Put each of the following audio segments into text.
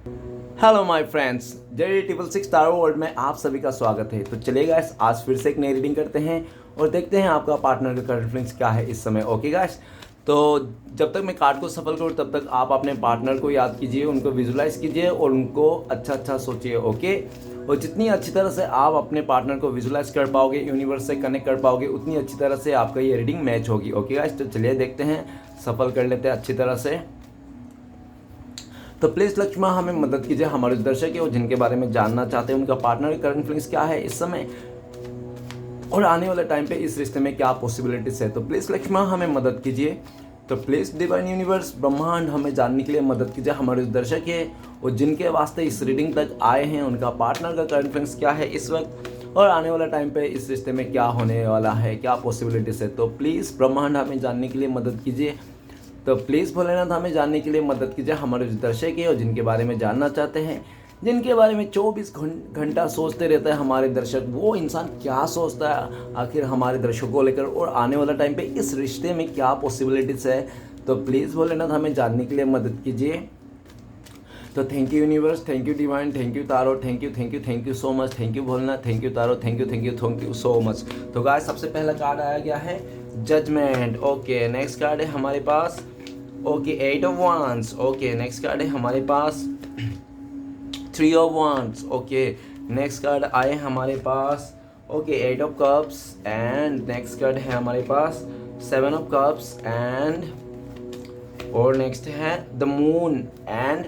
Hello my friends, JD triple six tarot world में आप सभी का स्वागत है। तो चलिए गाइस, आज फिर से एक नई रीडिंग करते हैं और देखते हैं आपका पार्टनर का करंट फीलिंग्स क्या है इस समय। ओके गाइस, तो जब तक मैं कार्ड को सफल करूँ तब तक आप अपने पार्टनर को याद कीजिए, उनको विजुलाइज कीजिए और उनको अच्छा अच्छा सोचिए। ओके, और जितनी अच्छी तरह से आप अपने पार्टनर को विजुलाइज कर पाओगे, यूनिवर्स से कनेक्ट कर पाओगे, उतनी अच्छी तरह से आपका ये रीडिंग मैच होगी। ओके गाइस, तो चलिए देखते हैं, सफल कर लेते हैं अच्छी तरह से। तो प्लीज़ लक्ष्मण हमें मदद कीजिए, हमारे दर्शक है और जिनके बारे में जानना चाहते हैं उनका पार्टनर की करंट फीलिंग्स क्या है इस समय और आने वाले टाइम पे इस रिश्ते में क्या पॉसिबिलिटीज है। तो प्लीज़ लक्ष्मण हमें मदद कीजिए। तो प्लीज़ डिवाइन यूनिवर्स ब्रह्मांड हमें जानने के लिए मदद कीजिए, हमारे दर्शक है और जिनके वास्ते इस रीडिंग तक आए हैं उनका पार्टनर का करंट फीलिंग्स क्या है इस वक्त और आने वाला टाइम पे इस रिश्ते में क्या होने वाला है, क्या पॉसिबिलिटीज है। तो प्लीज़ ब्रह्मांड हमें जानने के लिए मदद कीजिए। तो प्लीज़ भोलेनाथ हमें जानने के लिए मदद कीजिए, हमारे दर्शक है और जिनके बारे में जानना चाहते हैं, जिनके बारे में 24 घंटा सोचते रहता है हमारे दर्शक, वो इंसान क्या सोचता है आखिर हमारे दर्शकों को लेकर और आने वाला टाइम पे इस रिश्ते में क्या पॉसिबिलिटीज़ है। तो प्लीज़ भोलेनाथ हमें जानने के लिए मदद कीजिए। तो thank you universe, thank you divine, thank you taro, thank you so much, thank you Bholenath, thank you taro, thank you so much. तो गाइस, सबसे पहला कार्ड आया गया है जजमेंट। ओके, नेक्स्ट कार्ड है हमारे पास okay 8 of wands। Okay, next card है हमारे पास 3 of wands। Okay, next card आए हमारे पास okay 8 of cups and next card है हमारे पास 7 ऑफ कप्स एंड और नेक्स्ट है the moon and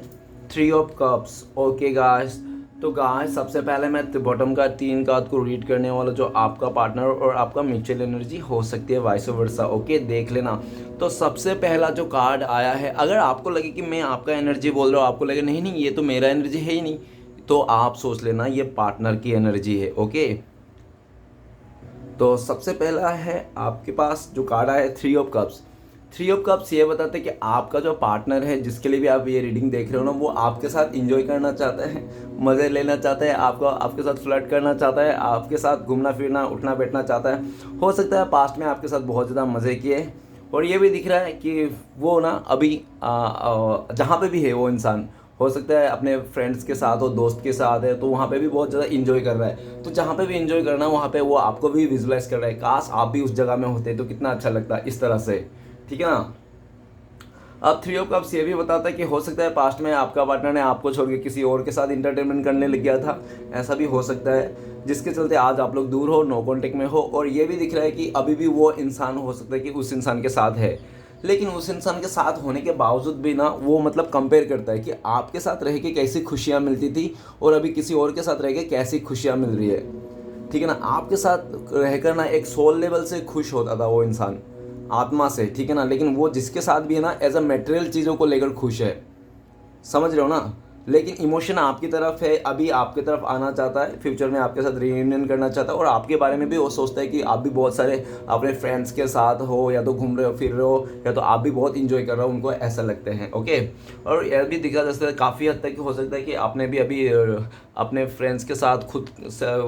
3 of cups. Okay guys, तो गाइस सबसे पहले मैं बॉटम का 3 कार्ड को रीड करने वाला, जो आपका पार्टनर और आपका म्यूचुअल एनर्जी हो सकती है वाइस वर्सा। ओके, देख लेना। तो सबसे पहला जो कार्ड आया है, अगर आपको लगे कि मैं आपका एनर्जी बोल रहा हूँ, आपको लगे नहीं नहीं ये तो मेरा एनर्जी है ही नहीं, तो आप सोच लेना ये पार्टनर की एनर्जी है। ओके, तो सबसे पहला है आपके पास जो कार्ड आया है 3 ऑफ कप्स। 3 ऑफ कप्स ये बताते हैं कि आपका जो पार्टनर है, जिसके लिए भी आप ये रीडिंग देख रहे हो ना, वो आपके साथ इंजॉय करना चाहता है, मज़े लेना चाहता है, आपके साथ फ्लर्ट करना चाहता है, आपके साथ घूमना फिरना उठना बैठना चाहता है। हो सकता है पास्ट में आपके साथ बहुत ज़्यादा मज़े किए और ये भी दिख रहा है कि वो ना अभी जहाँ पे भी है वो इंसान, हो सकता है अपने फ्रेंड्स के साथ हो, दोस्त के साथ है, तो वहाँ पे भी बहुत ज़्यादा इंजॉय कर रहा है। तो जहाँ पे भी इंजॉय करना है वहाँ पे वो आपको भी विजुलाइज कर रहा है, काश आप भी उस जगह में होते तो कितना अच्छा लगता है, इस तरह से। ठीक है ना। अब 3 ऑफ कप्स ये भी बताता है कि हो सकता है पास्ट में आपका पार्टनर ने आपको छोड़ के किसी और के साथ इंटरटेनमेंट करने लग गया था, ऐसा भी हो सकता है, जिसके चलते आज आप लोग दूर हो, नो कॉन्टेक्ट में हो। और ये भी दिख रहा है कि अभी भी वो इंसान हो सकता है कि उस इंसान के साथ है, लेकिन उस इंसान के साथ होने के बावजूद भी ना वो मतलब कंपेयर करता है कि आपके साथ रह के कैसी खुशियाँ मिलती थी और अभी किसी और के साथ रह के कैसी खुशियाँ मिल रही है। ठीक है ना, आपके साथ रहकर ना एक सोल लेवल से खुश होता था वो इंसान, आत्मा से। ठीक है ना, लेकिन वो जिसके साथ भी है ना एज अ मटेरियल चीज़ों को लेकर खुश है, समझ रहे हो ना। लेकिन इमोशन आपकी तरफ है, अभी आपकी तरफ आना चाहता है, फ्यूचर में आपके साथ रियूनियन करना चाहता है और आपके बारे में भी वो सोचता है कि आप भी बहुत सारे अपने फ्रेंड्स के साथ हो, या तो घूम रहे हो फिर रहे हो, या तो आप भी बहुत इंजॉय कर रहे हो, उनको ऐसा लगते हैं। ओके, और यह भी दिखा जा सकता है काफ़ी हद तक हो सकता है कि आपने भी अभी अपने फ्रेंड्स के साथ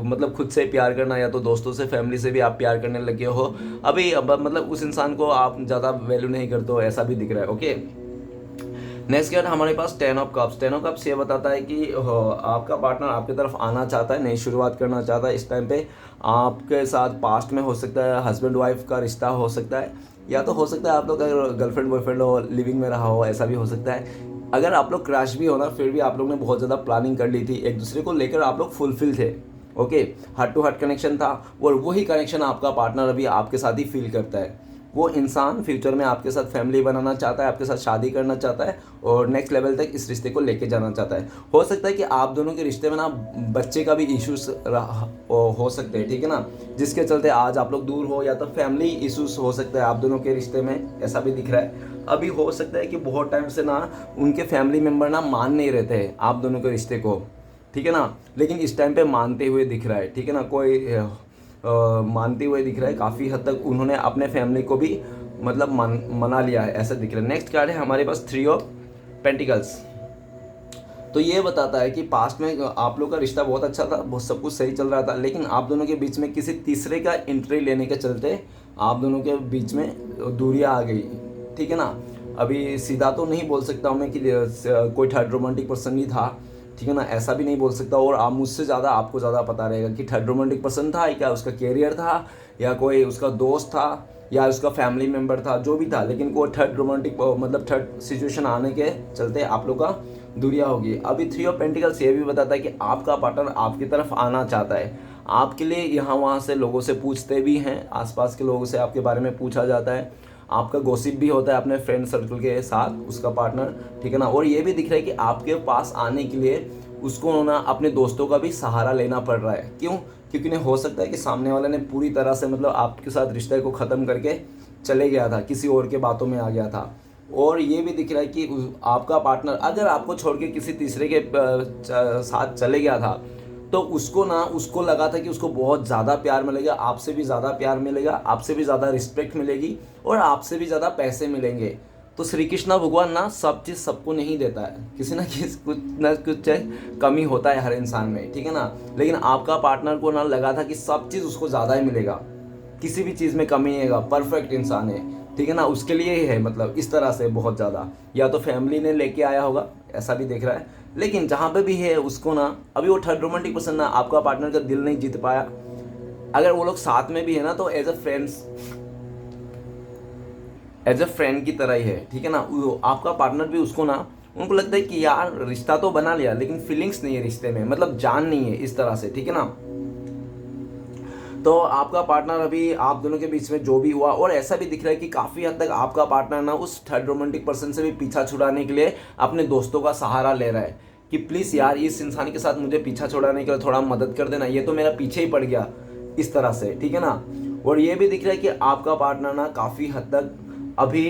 मतलब खुद से प्यार करना, या तो दोस्तों से, फैमिली से भी आप प्यार करने लगे हो अभी। अब मतलब उस इंसान को आप ज़्यादा वैल्यू नहीं करते हो, ऐसा भी दिख रहा है। ओके, नेक्स्ट कार्ड हमारे पास 10 ऑफ कप्स। 10 ऑफ कप्स ये बताता है कि आपका पार्टनर आपकी तरफ आना चाहता है, नई शुरुआत करना चाहता है। इस टाइम पे आपके साथ पास्ट में हो सकता है हस्बैंड वाइफ का रिश्ता हो सकता है, या तो हो सकता है आप लोग अगर गर्लफ्रेंड बॉयफ्रेंड हो, लिविंग में रहा हो, ऐसा भी हो सकता है। अगर आप लोग क्रैश भी हो ना, फिर भी आप लोग ने बहुत ज़्यादा प्लानिंग कर ली थी, एक दूसरे को लेकर आप लोग फुलफिल थे। Okay, heart to heart connection था और वही कनेक्शन आपका पार्टनर अभी आपके साथ ही फील करता है। वो इंसान फ्यूचर में आपके साथ फैमिली बनाना चाहता है, आपके साथ शादी करना चाहता है और नेक्स्ट लेवल तक इस रिश्ते को लेके जाना चाहता है। हो सकता है कि आप दोनों के रिश्ते में ना बच्चे का भी इश्यूज हो सकते हैं। ठीक है ना, जिसके चलते आज आप लोग दूर हो, या तो फैमिली इश्यूज हो सकता है आप दोनों के रिश्ते में, ऐसा भी दिख रहा है। अभी हो सकता है कि बहुत टाइम से ना उनके फैमिली मेम्बर ना मान नहीं रहते हैं आप दोनों के रिश्ते को। ठीक है ना, लेकिन इस टाइम पे मानते हुए दिख रहा है। ठीक है ना, कोई मानते हुए दिख रहा है, काफ़ी हद तक उन्होंने अपने फैमिली को भी मतलब मना लिया है, ऐसा दिख रहा है। नेक्स्ट कार्ड है हमारे पास 3 ऑफ पेंटिकल्स। तो ये बताता है कि पास्ट में आप लोग का रिश्ता बहुत अच्छा था, बहुत सब कुछ सही चल रहा था, लेकिन आप दोनों के बीच में किसी तीसरे का एंट्री लेने के चलते आप दोनों के बीच में दूरियां आ गई। ठीक है ना, अभी सीधा तो नहीं बोल सकता हूँ मैं कि कोई थर्ड रोमांटिक पर्सन ही था, ठीक है ना, ऐसा भी नहीं बोल सकता। और आप मुझसे ज़्यादा, आपको ज़्यादा पता रहेगा कि थर्ड रोमांटिक पर्सन था, क्या उसका कैरियर था, या कोई उसका दोस्त था, या उसका फैमिली मेम्बर था, जो भी था, लेकिन कोई थर्ड रोमांटिक मतलब थर्ड सिचुएशन आने के चलते आप लोग का दूरिया होगी। अभी थ्री ऑफ पेंटिकल्स ये भी बताता है कि आपका पार्टनर आपकी तरफ आना चाहता है, आपके लिए यहाँ वहाँ से लोगों से पूछते भी हैं, आसपास के लोगों से आपके बारे में पूछा जाता है, आपका गॉसिप भी होता है अपने फ्रेंड सर्कल के साथ उसका पार्टनर, ठीक है ना। और ये भी दिख रहा है कि आपके पास आने के लिए उसको ना अपने दोस्तों का भी सहारा लेना पड़ रहा है। क्यों? क्योंकि नहीं हो सकता है कि सामने वाले ने पूरी तरह से मतलब आपके साथ रिश्ते को ख़त्म करके चले गया था, किसी और के बातों में आ गया था। और ये भी दिख रहा है कि आपका पार्टनर अगर आपको छोड़ के किसी तीसरे के साथ चले गया था, तो उसको लगा था कि उसको बहुत ज़्यादा प्यार मिलेगा, आपसे भी ज़्यादा प्यार मिलेगा, आपसे भी ज़्यादा रिस्पेक्ट मिलेगी, और आपसे भी ज़्यादा पैसे मिलेंगे। तो श्री कृष्णा भगवान ना सब चीज़ सबको नहीं देता है, किसी ना कुछ कमी होता है हर इंसान में, ठीक है ना। लेकिन आपका पार्टनर को ना लगा था कि सब चीज़ उसको ज़्यादा ही मिलेगा, किसी भी चीज़ में कमी नहीं है, परफेक्ट इंसान है, ठीक है ना, उसके लिए ही है, मतलब इस तरह से बहुत ज़्यादा। या तो फैमिली ने लेके आया होगा, ऐसा भी देख रहा है। लेकिन जहाँ पे भी है उसको ना अभी वो थर्ड रोमांटिक पर्सन ना आपका पार्टनर का दिल नहीं जीत पाया। अगर वो लोग साथ में भी है ना, तो एज अ फ्रेंड की तरह ही है, ठीक है ना। आपका पार्टनर भी उसको ना, उनको लगता है कि यार रिश्ता तो बना लिया लेकिन फीलिंग्स नहीं है रिश्ते में, मतलब जान नहीं है, इस तरह से, ठीक है ना। तो आपका पार्टनर अभी आप दोनों के बीच में जो भी हुआ, और ऐसा भी दिख रहा है कि काफ़ी हद तक आपका पार्टनर ना उस थर्ड रोमांटिक पर्सन से भी पीछा छुड़ाने के लिए अपने दोस्तों का सहारा ले रहा है कि प्लीज़ यार इस इंसान के साथ मुझे पीछा छुड़ाने के लिए थोड़ा मदद कर देना, ये तो मेरा पीछे ही पड़ गया, इस तरह से, ठीक है ना। और ये भी दिख रहा है कि आपका पार्टनर ना काफ़ी हद तक अभी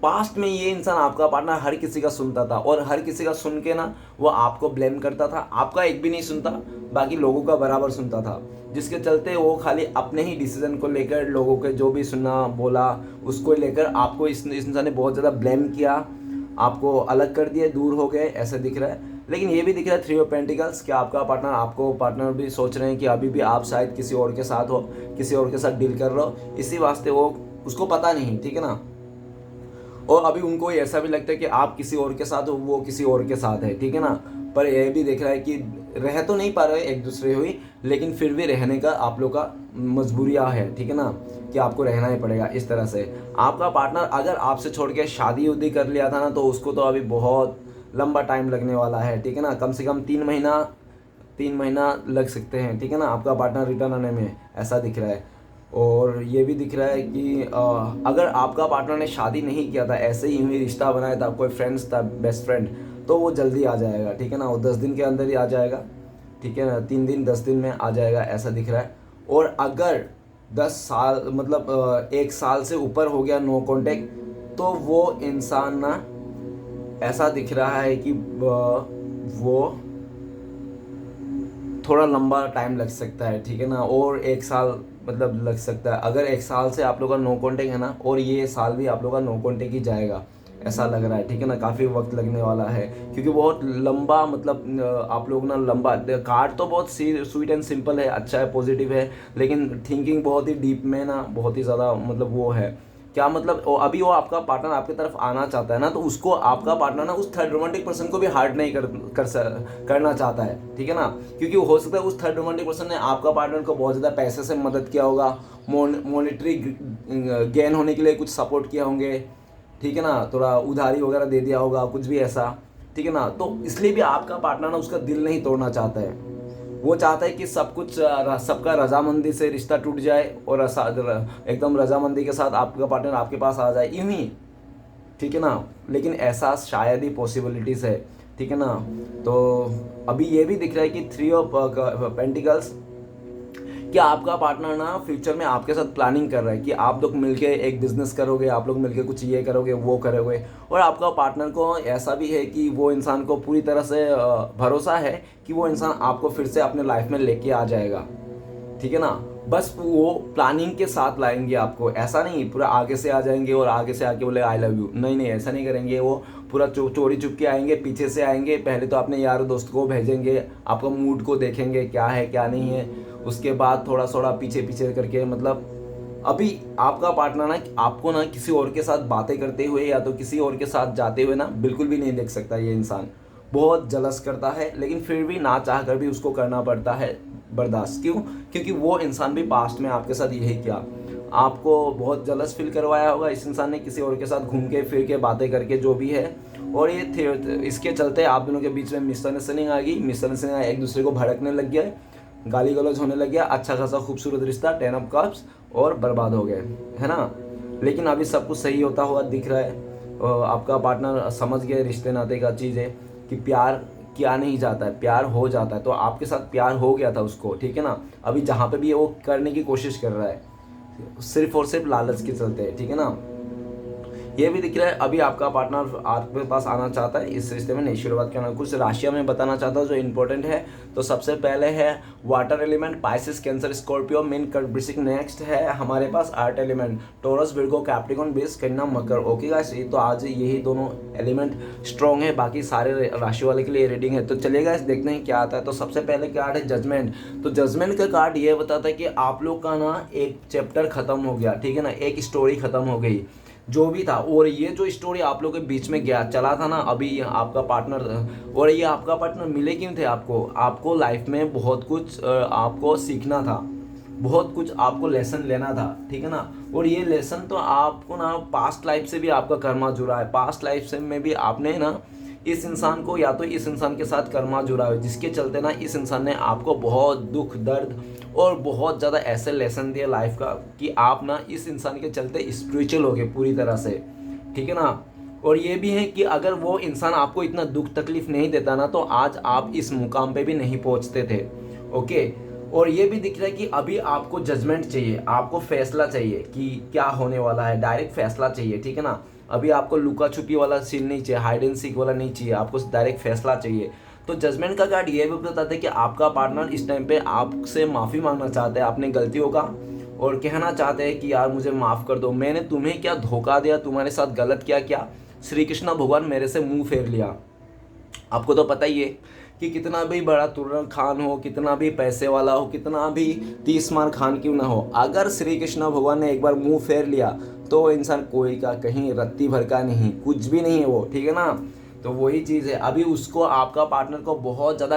पास्ट में ये इंसान आपका पार्टनर हर किसी का सुनता था, और हर किसी का सुन के ना वो आपको ब्लेम करता था, आपका एक भी नहीं सुनता, बाकी लोगों का बराबर सुनता था, जिसके चलते वो खाली अपने ही डिसीजन को लेकर लोगों के जो भी सुना बोला उसको लेकर आपको इस इंसान ने बहुत ज़्यादा ब्लेम किया, आपको अलग कर दिए, दूर हो गए, ऐसा दिख रहा है। लेकिन ये भी दिख रहा है थ्री ऑफ पेंटिकल्स कि आपका पार्टनर, आपको पार्टनर भी सोच रहे हैं कि अभी भी आप शायद किसी और के साथ हो, किसी और के साथ डील कर रहे हो, इसी वास्ते वो उसको पता नहीं, ठीक है ना। और अभी उनको ऐसा भी लगता है कि आप किसी और के साथ हो, वो किसी और के साथ है, ठीक है ना। पर यह भी देख रहा है कि रह तो नहीं पा रहे एक दूसरे हुई, लेकिन फिर भी रहने का आप लोग का मजबूरियाँ है, ठीक है ना, कि आपको रहना ही पड़ेगा, इस तरह से। आपका पार्टनर अगर आपसे छोड़ के शादी उदी कर लिया था ना, तो उसको तो अभी बहुत लंबा टाइम लगने वाला है, ठीक है ना, कम से कम 3 महीना लग सकते हैं, ठीक है ना, आपका पार्टनर रिटर्न आने में, ऐसा दिख रहा है। और ये भी दिख रहा है कि अगर आपका पार्टनर ने शादी नहीं किया था, ऐसे ही हुई रिश्ता बनाया था, कोई फ्रेंड्स था, बेस्ट फ्रेंड, तो वो जल्दी आ जाएगा, ठीक है ना, वो 10 दिन के अंदर ही आ जाएगा, ठीक है ना, 3 दिन 10 दिन में आ जाएगा, ऐसा दिख रहा है। और अगर 10 साल मतलब 1 साल से ऊपर हो गया नो कॉन्टेक्ट, तो वो इंसान ना ऐसा दिख रहा है कि वो थोड़ा लंबा टाइम लग सकता है, ठीक है ना। और 1 साल मतलब लग सकता है, अगर 1 साल से आप लोग का नो कॉन्टेक्ट है ना, और ये साल भी आप लोग का नो कॉन्टेक्ट ही जाएगा, ऐसा लग रहा है, ठीक है ना, काफ़ी वक्त लगने वाला है, क्योंकि बहुत लंबा मतलब आप लोग ना लंबा, कार्ड तो बहुत स्वीट एंड सिंपल है, अच्छा है, पॉजिटिव है, लेकिन थिंकिंग बहुत ही डीप में ना, बहुत ही ज़्यादा मतलब वो है क्या, मतलब अभी वो आपका पार्टनर आपकी तरफ आना चाहता है ना, तो उसको आपका पार्टनर ना उस थर्ड रोमांटिक पर्सन को भी हार्ट नहीं करना चाहता है, ठीक है ना, क्योंकि हो सकता है उस थर्ड रोमांटिक पर्सन ने आपका पार्टनर को बहुत ज़्यादा पैसे से मदद किया होगा, मॉनेटरी गेन होने के लिए कुछ सपोर्ट किया होंगे, ठीक है ना, थोड़ा उधारी वगैरह दे दिया होगा, कुछ भी ऐसा, ठीक है ना। तो इसलिए भी आपका पार्टनर ना उसका दिल नहीं तोड़ना चाहता है, वो चाहता है कि सब कुछ सबका रजामंदी से रिश्ता टूट जाए, और एकदम रजामंदी के साथ आपका पार्टनर आपके पास आ जाए, यूं ही, ठीक है ना। लेकिन ऐसा शायद ही पॉसिबिलिटीज़ है, ठीक है ना। तो अभी ये भी दिख रहा है कि थ्री ऑफ पेंटिकल्स कि आपका पार्टनर ना फ्यूचर में आपके साथ प्लानिंग कर रहा है कि आप लोग मिलके एक बिजनेस करोगे, आप लोग मिलके कुछ ये करोगे वो करोगे। और आपका पार्टनर को ऐसा भी है कि वो इंसान को पूरी तरह से भरोसा है कि वो इंसान आपको फिर से अपने लाइफ में लेके आ जाएगा, ठीक है ना। बस वो प्लानिंग के साथ लाएंगे आपको, ऐसा नहीं पूरा आगे से आ जाएंगे और आगे से आके बोले आई लव यू, नहीं नहीं, ऐसा नहीं करेंगे। वो पूरा चोरी चुप के आएंगे, पीछे से आएंगे, पहले तो अपने यार दोस्त को भेजेंगे, आपका मूड को देखेंगे क्या है क्या नहीं है, उसके बाद थोड़ा थोड़ा पीछे पीछे करके मतलब अभी आपका पार्टनर ना आपको ना किसी और के साथ बातें करते हुए या तो किसी और के साथ जाते हुए ना बिल्कुल भी नहीं देख सकता। ये इंसान बहुत जलस करता है, लेकिन फिर भी ना चाह कर भी उसको करना पड़ता है बर्दाश्त। क्यों? क्योंकि वो इंसान भी पास्ट में आपके साथ यही किया, आपको बहुत जलस फील करवाया होगा इस इंसान ने किसी और के साथ घूम के फिर के बातें करके जो भी है। और ये थे, इसके चलते आप दोनों के बीच में मिसअंडरस्टैंडिंग आ गई, मिसअंडरस्टैंडिंग एक दूसरे को भड़कने लग गया, गाली गलौज होने लग गया, अच्छा खासा खूबसूरत रिश्ता 10 ऑफ कप्स और बर्बाद हो गए, है ना। लेकिन अभी सब कुछ सही होता हुआ दिख रहा है। आपका पार्टनर समझ गया रिश्ते नाते का चीज़ है कि प्यार किया नहीं जाता है, प्यार हो जाता है। तो आपके साथ प्यार हो गया था उसको, ठीक है ना। अभी जहाँ पे भी वो करने की कोशिश कर रहा है सिर्फ और सिर्फ लालच के चलते, ठीक है ना। ये भी दिख रहा है अभी आपका पार्टनर आपके पास आना चाहता है इस रिश्ते में नई शुरुआत करना। कुछ राशियां मैं बताना चाहता हूँ जो इंपॉर्टेंट है। तो सबसे पहले है water element, Pisces, Cancer, Scorpio, मीन, कर्क, वृश्चिक। नेक्स्ट है हमारे पास earth element, Taurus, Virgo, Capricorn, वृष, कन्या, मकर। ओके गाइस, ये तो आज यही दोनों एलिमेंट स्ट्रॉन्ग है, बाकी सारे राशि वाले के लिए रीडिंग है। तो चलिए गाइस देखते हैं क्या आता है। तो सबसे पहले कार्ड है जजमेंट। तो जजमेंट का कार्ड ये बताता है कि आप लोग का ना एक चैप्टर खत्म हो गया, ठीक है ना, एक स्टोरी खत्म हो गई जो भी था। और ये जो स्टोरी आप लोगों के बीच में गया चला था ना, अभी आपका पार्टनर और ये आपका पार्टनर मिले क्यों थे आपको लाइफ में बहुत कुछ आपको सीखना था, बहुत कुछ आपको लेसन लेना था, ठीक है ना। और ये लेसन तो आपको ना पास्ट लाइफ से भी आपका कर्मा जुड़ा है, पास्ट लाइफ से में भी आपने ना इस इंसान को या तो इस इंसान के साथ कर्मा जुड़ा है, जिसके चलते ना इस इंसान ने आपको बहुत दुख दर्द और बहुत ज़्यादा ऐसे लेसन दिया लाइफ का कि आप ना इस इंसान के चलते स्पिरिचुअल हो गए पूरी तरह से, ठीक है ना। और ये भी है कि अगर वो इंसान आपको इतना दुख तकलीफ नहीं देता ना तो आज आप इस मुकाम पे भी नहीं पहुंचते थे। ओके। और ये भी दिख रहा है कि अभी आपको जजमेंट चाहिए, आपको फैसला चाहिए कि क्या होने वाला है, डायरेक्ट फैसला चाहिए, ठीक है ना। अभी आपको लुका छुपी वाला सीन नहीं चाहिए, हाइड एंड सीक वाला नहीं चाहिए, आपको डायरेक्ट फैसला चाहिए। तो जजमेंट का कार्ड ये भी बताता है कि आपका पार्टनर इस टाइम पे आपसे माफ़ी मांगना चाहता है अपनी गलतियों का और कहना चाहते हैं कि यार मुझे माफ़ कर दो, मैंने तुम्हें क्या धोखा दिया, तुम्हारे साथ गलत क्या श्री कृष्ण भगवान मेरे से मुंह फेर लिया। आपको तो पता ही है कि कितना भी बड़ा तुर्रन खान हो, कितना भी पैसे वाला हो, कितना भी 30 मान खान क्यों ना हो, अगर श्री कृष्ण भगवान ने एक बार मुंह फेर लिया तो वो इंसान कोई का कहीं रत्ती भर का नहीं, कुछ भी नहीं है वो, ठीक है ना। तो वही चीज़ है, अभी उसको आपका पार्टनर को बहुत ज़्यादा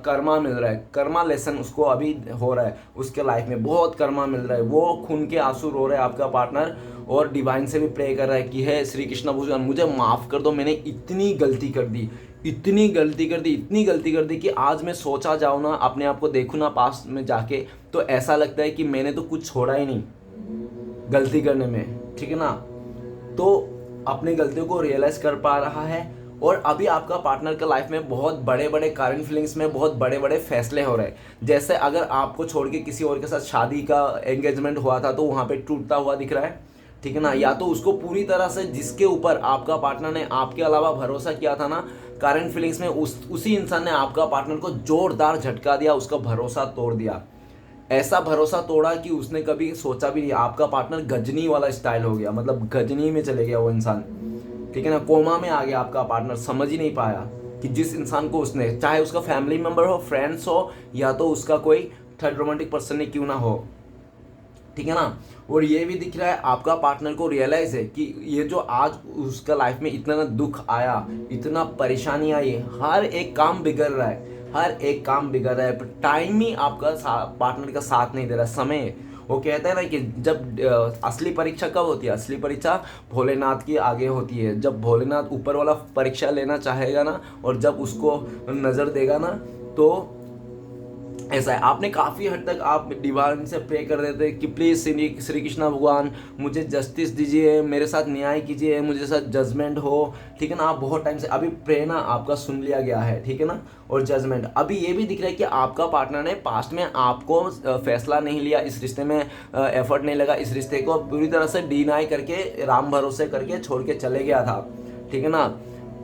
कर्मा मिल रहा है, कर्मा लेसन उसको अभी हो रहा है, उसके लाइफ में बहुत कर्मा मिल रहा है। वो खून के आंसू रो रहा है आपका पार्टनर और डिवाइन से भी प्रे कर रहा है कि हे श्री कृष्ण भगवान मुझे माफ़ कर दो, मैंने इतनी गलती कर दी, इतनी गलती कर दी, इतनी गलती कर दी कि आज मैं सोचा जाऊँ ना, अपने आप को देखूँ ना पास में जाके तो ऐसा लगता है कि मैंने तो कुछ छोड़ा ही नहीं गलती करने में, ठीक है ना। तो अपनी गलतियों को रियलाइज़ कर पा रहा है। और अभी आपका पार्टनर का लाइफ में बहुत बड़े बड़े करंट फीलिंग्स में बहुत बड़े बड़े फैसले हो रहे हैं। जैसे अगर आपको छोड़ के किसी और के साथ शादी का एंगेजमेंट हुआ था तो वहाँ पे टूटता हुआ दिख रहा है, ठीक है ना। या तो उसको पूरी तरह से जिसके ऊपर आपका पार्टनर ने आपके अलावा भरोसा किया था ना करंट फीलिंग्स में, उसी इंसान ने आपका पार्टनर को जोरदार झटका दिया, उसका भरोसा तोड़ दिया। ऐसा भरोसा तोड़ा कि उसने कभी सोचा भी नहीं। आपका पार्टनर गजनी वाला स्टाइल हो गया, मतलब गजनी में चले गया वो इंसान, ठीक है ना। कोमा में आ गया आपका पार्टनर, समझ ही नहीं पाया कि जिस इंसान को उसने, चाहे उसका फैमिली मेंबर हो, फ्रेंड्स हो या तो उसका कोई थर्ड रोमांटिक पर्सन ही क्यों ना हो, ठीक है ना। और ये भी दिख रहा है आपका पार्टनर को रियलाइज है कि ये जो आज उसका लाइफ में इतना दुख आया, इतना परेशानी आई, हर एक काम बिगड़ रहा है, हर एक काम बिगड़ रहा है, टाइम ही आपका पार्टनर का साथ नहीं दे रहा, समय। वो कहता है ना कि जब असली परीक्षा कब होती है, असली परीक्षा भोलेनाथ की आगे होती है, जब भोलेनाथ ऊपर वाला परीक्षा लेना चाहेगा ना और जब उसको नज़र देगा ना तो ऐसा है। आपने काफ़ी हद तक आप डिवाइन से प्रे कर रहे थे कि प्लीज़ श्री कृष्ण भगवान मुझे जस्टिस दीजिए, मेरे साथ न्याय कीजिए, मुझे साथ जजमेंट हो, ठीक है ना। आप बहुत टाइम से अभी प्रे ना आपका सुन लिया गया है, ठीक है ना। और जजमेंट अभी ये भी दिख रहा है कि आपका पार्टनर ने पास्ट में आपको फैसला नहीं लिया, इस रिश्ते में एफर्ट नहीं लगा, इस रिश्ते को पूरी तरह से डिनाई करके राम भरोसे करके छोड़ के चले गया था, ठीक है ना।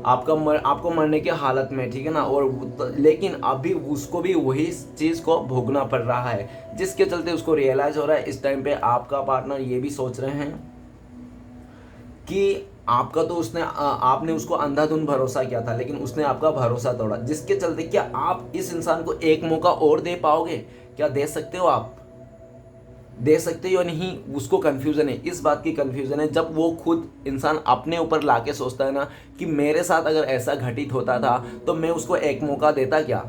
आपको मरने की हालत में, ठीक है ना। और लेकिन अभी उसको भी वही चीज़ को भोगना पड़ रहा है, जिसके चलते उसको रियलाइज हो रहा है इस टाइम पे आपका पार्टनर ये भी सोच रहे हैं कि आपका तो आपने उसको अंधाधुंध भरोसा किया था लेकिन उसने आपका भरोसा तोड़ा, जिसके चलते क्या आप इस इंसान को एक मौका और दे पाओगे, क्या दे सकते हो आप? दे सकते हो या नहीं, उसको कन्फ्यूज़न है। इस बात की कन्फ्यूज़न है जब वो खुद इंसान अपने ऊपर लाके सोचता है ना कि मेरे साथ अगर ऐसा घटित होता था तो मैं उसको एक मौका देता क्या,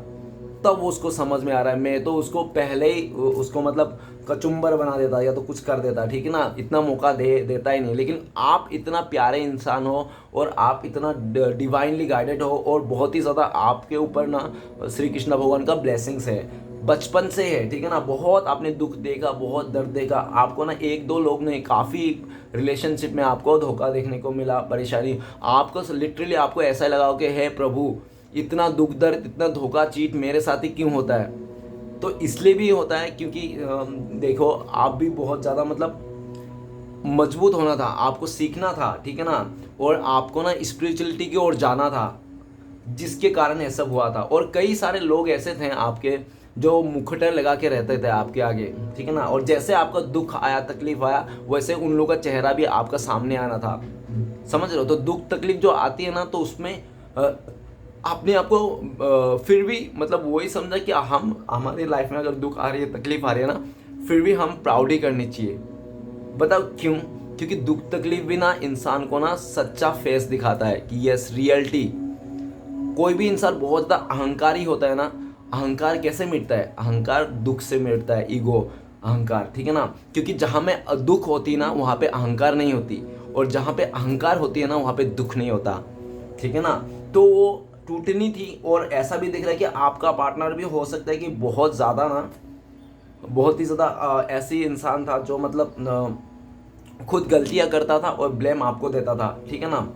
तब वो उसको समझ में आ रहा है। मैं तो उसको पहले ही उसको मतलब कचुम्बर बना देता या तो कुछ कर देता, ठीक है ना, इतना मौका देता ही नहीं। लेकिन आप इतना प्यारे इंसान हो और आप इतना डिवाइनली गाइडेड हो और बहुत ही ज़्यादा आपके ऊपर ना श्री कृष्ण भगवान का ब्लेसिंग्स है, बचपन से है, ठीक है ना। बहुत आपने दुख देखा, बहुत दर्द देखा, आपको ना एक दो लोग ने काफ़ी रिलेशनशिप में आपको धोखा देखने को मिला, परेशानी, आपको लिटरली आपको ऐसा लगा हो कि हे प्रभु, इतना दुख दर्द इतना धोखा चीट मेरे साथ ही क्यों होता है। तो इसलिए भी होता है क्योंकि देखो आप भी बहुत ज़्यादा मतलब मजबूत होना था, आपको सीखना था, ठीक है ना, और आपको ना स्पिरिचुअलिटी की ओर जाना था, जिसके कारण ये सब हुआ था। और कई सारे लोग ऐसे थे आपके जो मुखौटे लगा के रहते थे आपके आगे, ठीक है ना, और जैसे आपका दुख आया तकलीफ आया वैसे उन लोगों का चेहरा भी आपका सामने आना था, समझ रहे हो। तो दुख तकलीफ जो आती है ना तो उसमें अपने आप को फिर भी मतलब वही समझा कि हम हमारी लाइफ में अगर दुख आ रही है तकलीफ आ रही है ना, फिर भी हम प्राउड ही करनी चाहिए। बताओ क्यों? क्योंकि दुख तकलीफ भी ना इंसान को ना सच्चा फेस दिखाता है कि यस रियलिटी। कोई भी इंसान बहुत ज़्यादा अहंकारी होता है ना, अहंकार कैसे मिटता है? अहंकार दुख से मिटता है, ईगो अहंकार, ठीक है ना। क्योंकि जहाँ में दुख होती ना वहाँ पे अहंकार नहीं होती, और जहाँ पे अहंकार होती है ना वहाँ पे दुख नहीं होता, ठीक है ना। तो वो टूटनी थी। और ऐसा भी दिख रहा है कि आपका पार्टनर भी हो सकता है कि बहुत ज़्यादा ना बहुत ही ज़्यादा ऐसी इंसान था जो मतलब खुद गलतियां करता था और ब्लेम आपको देता था, ठीक है ना।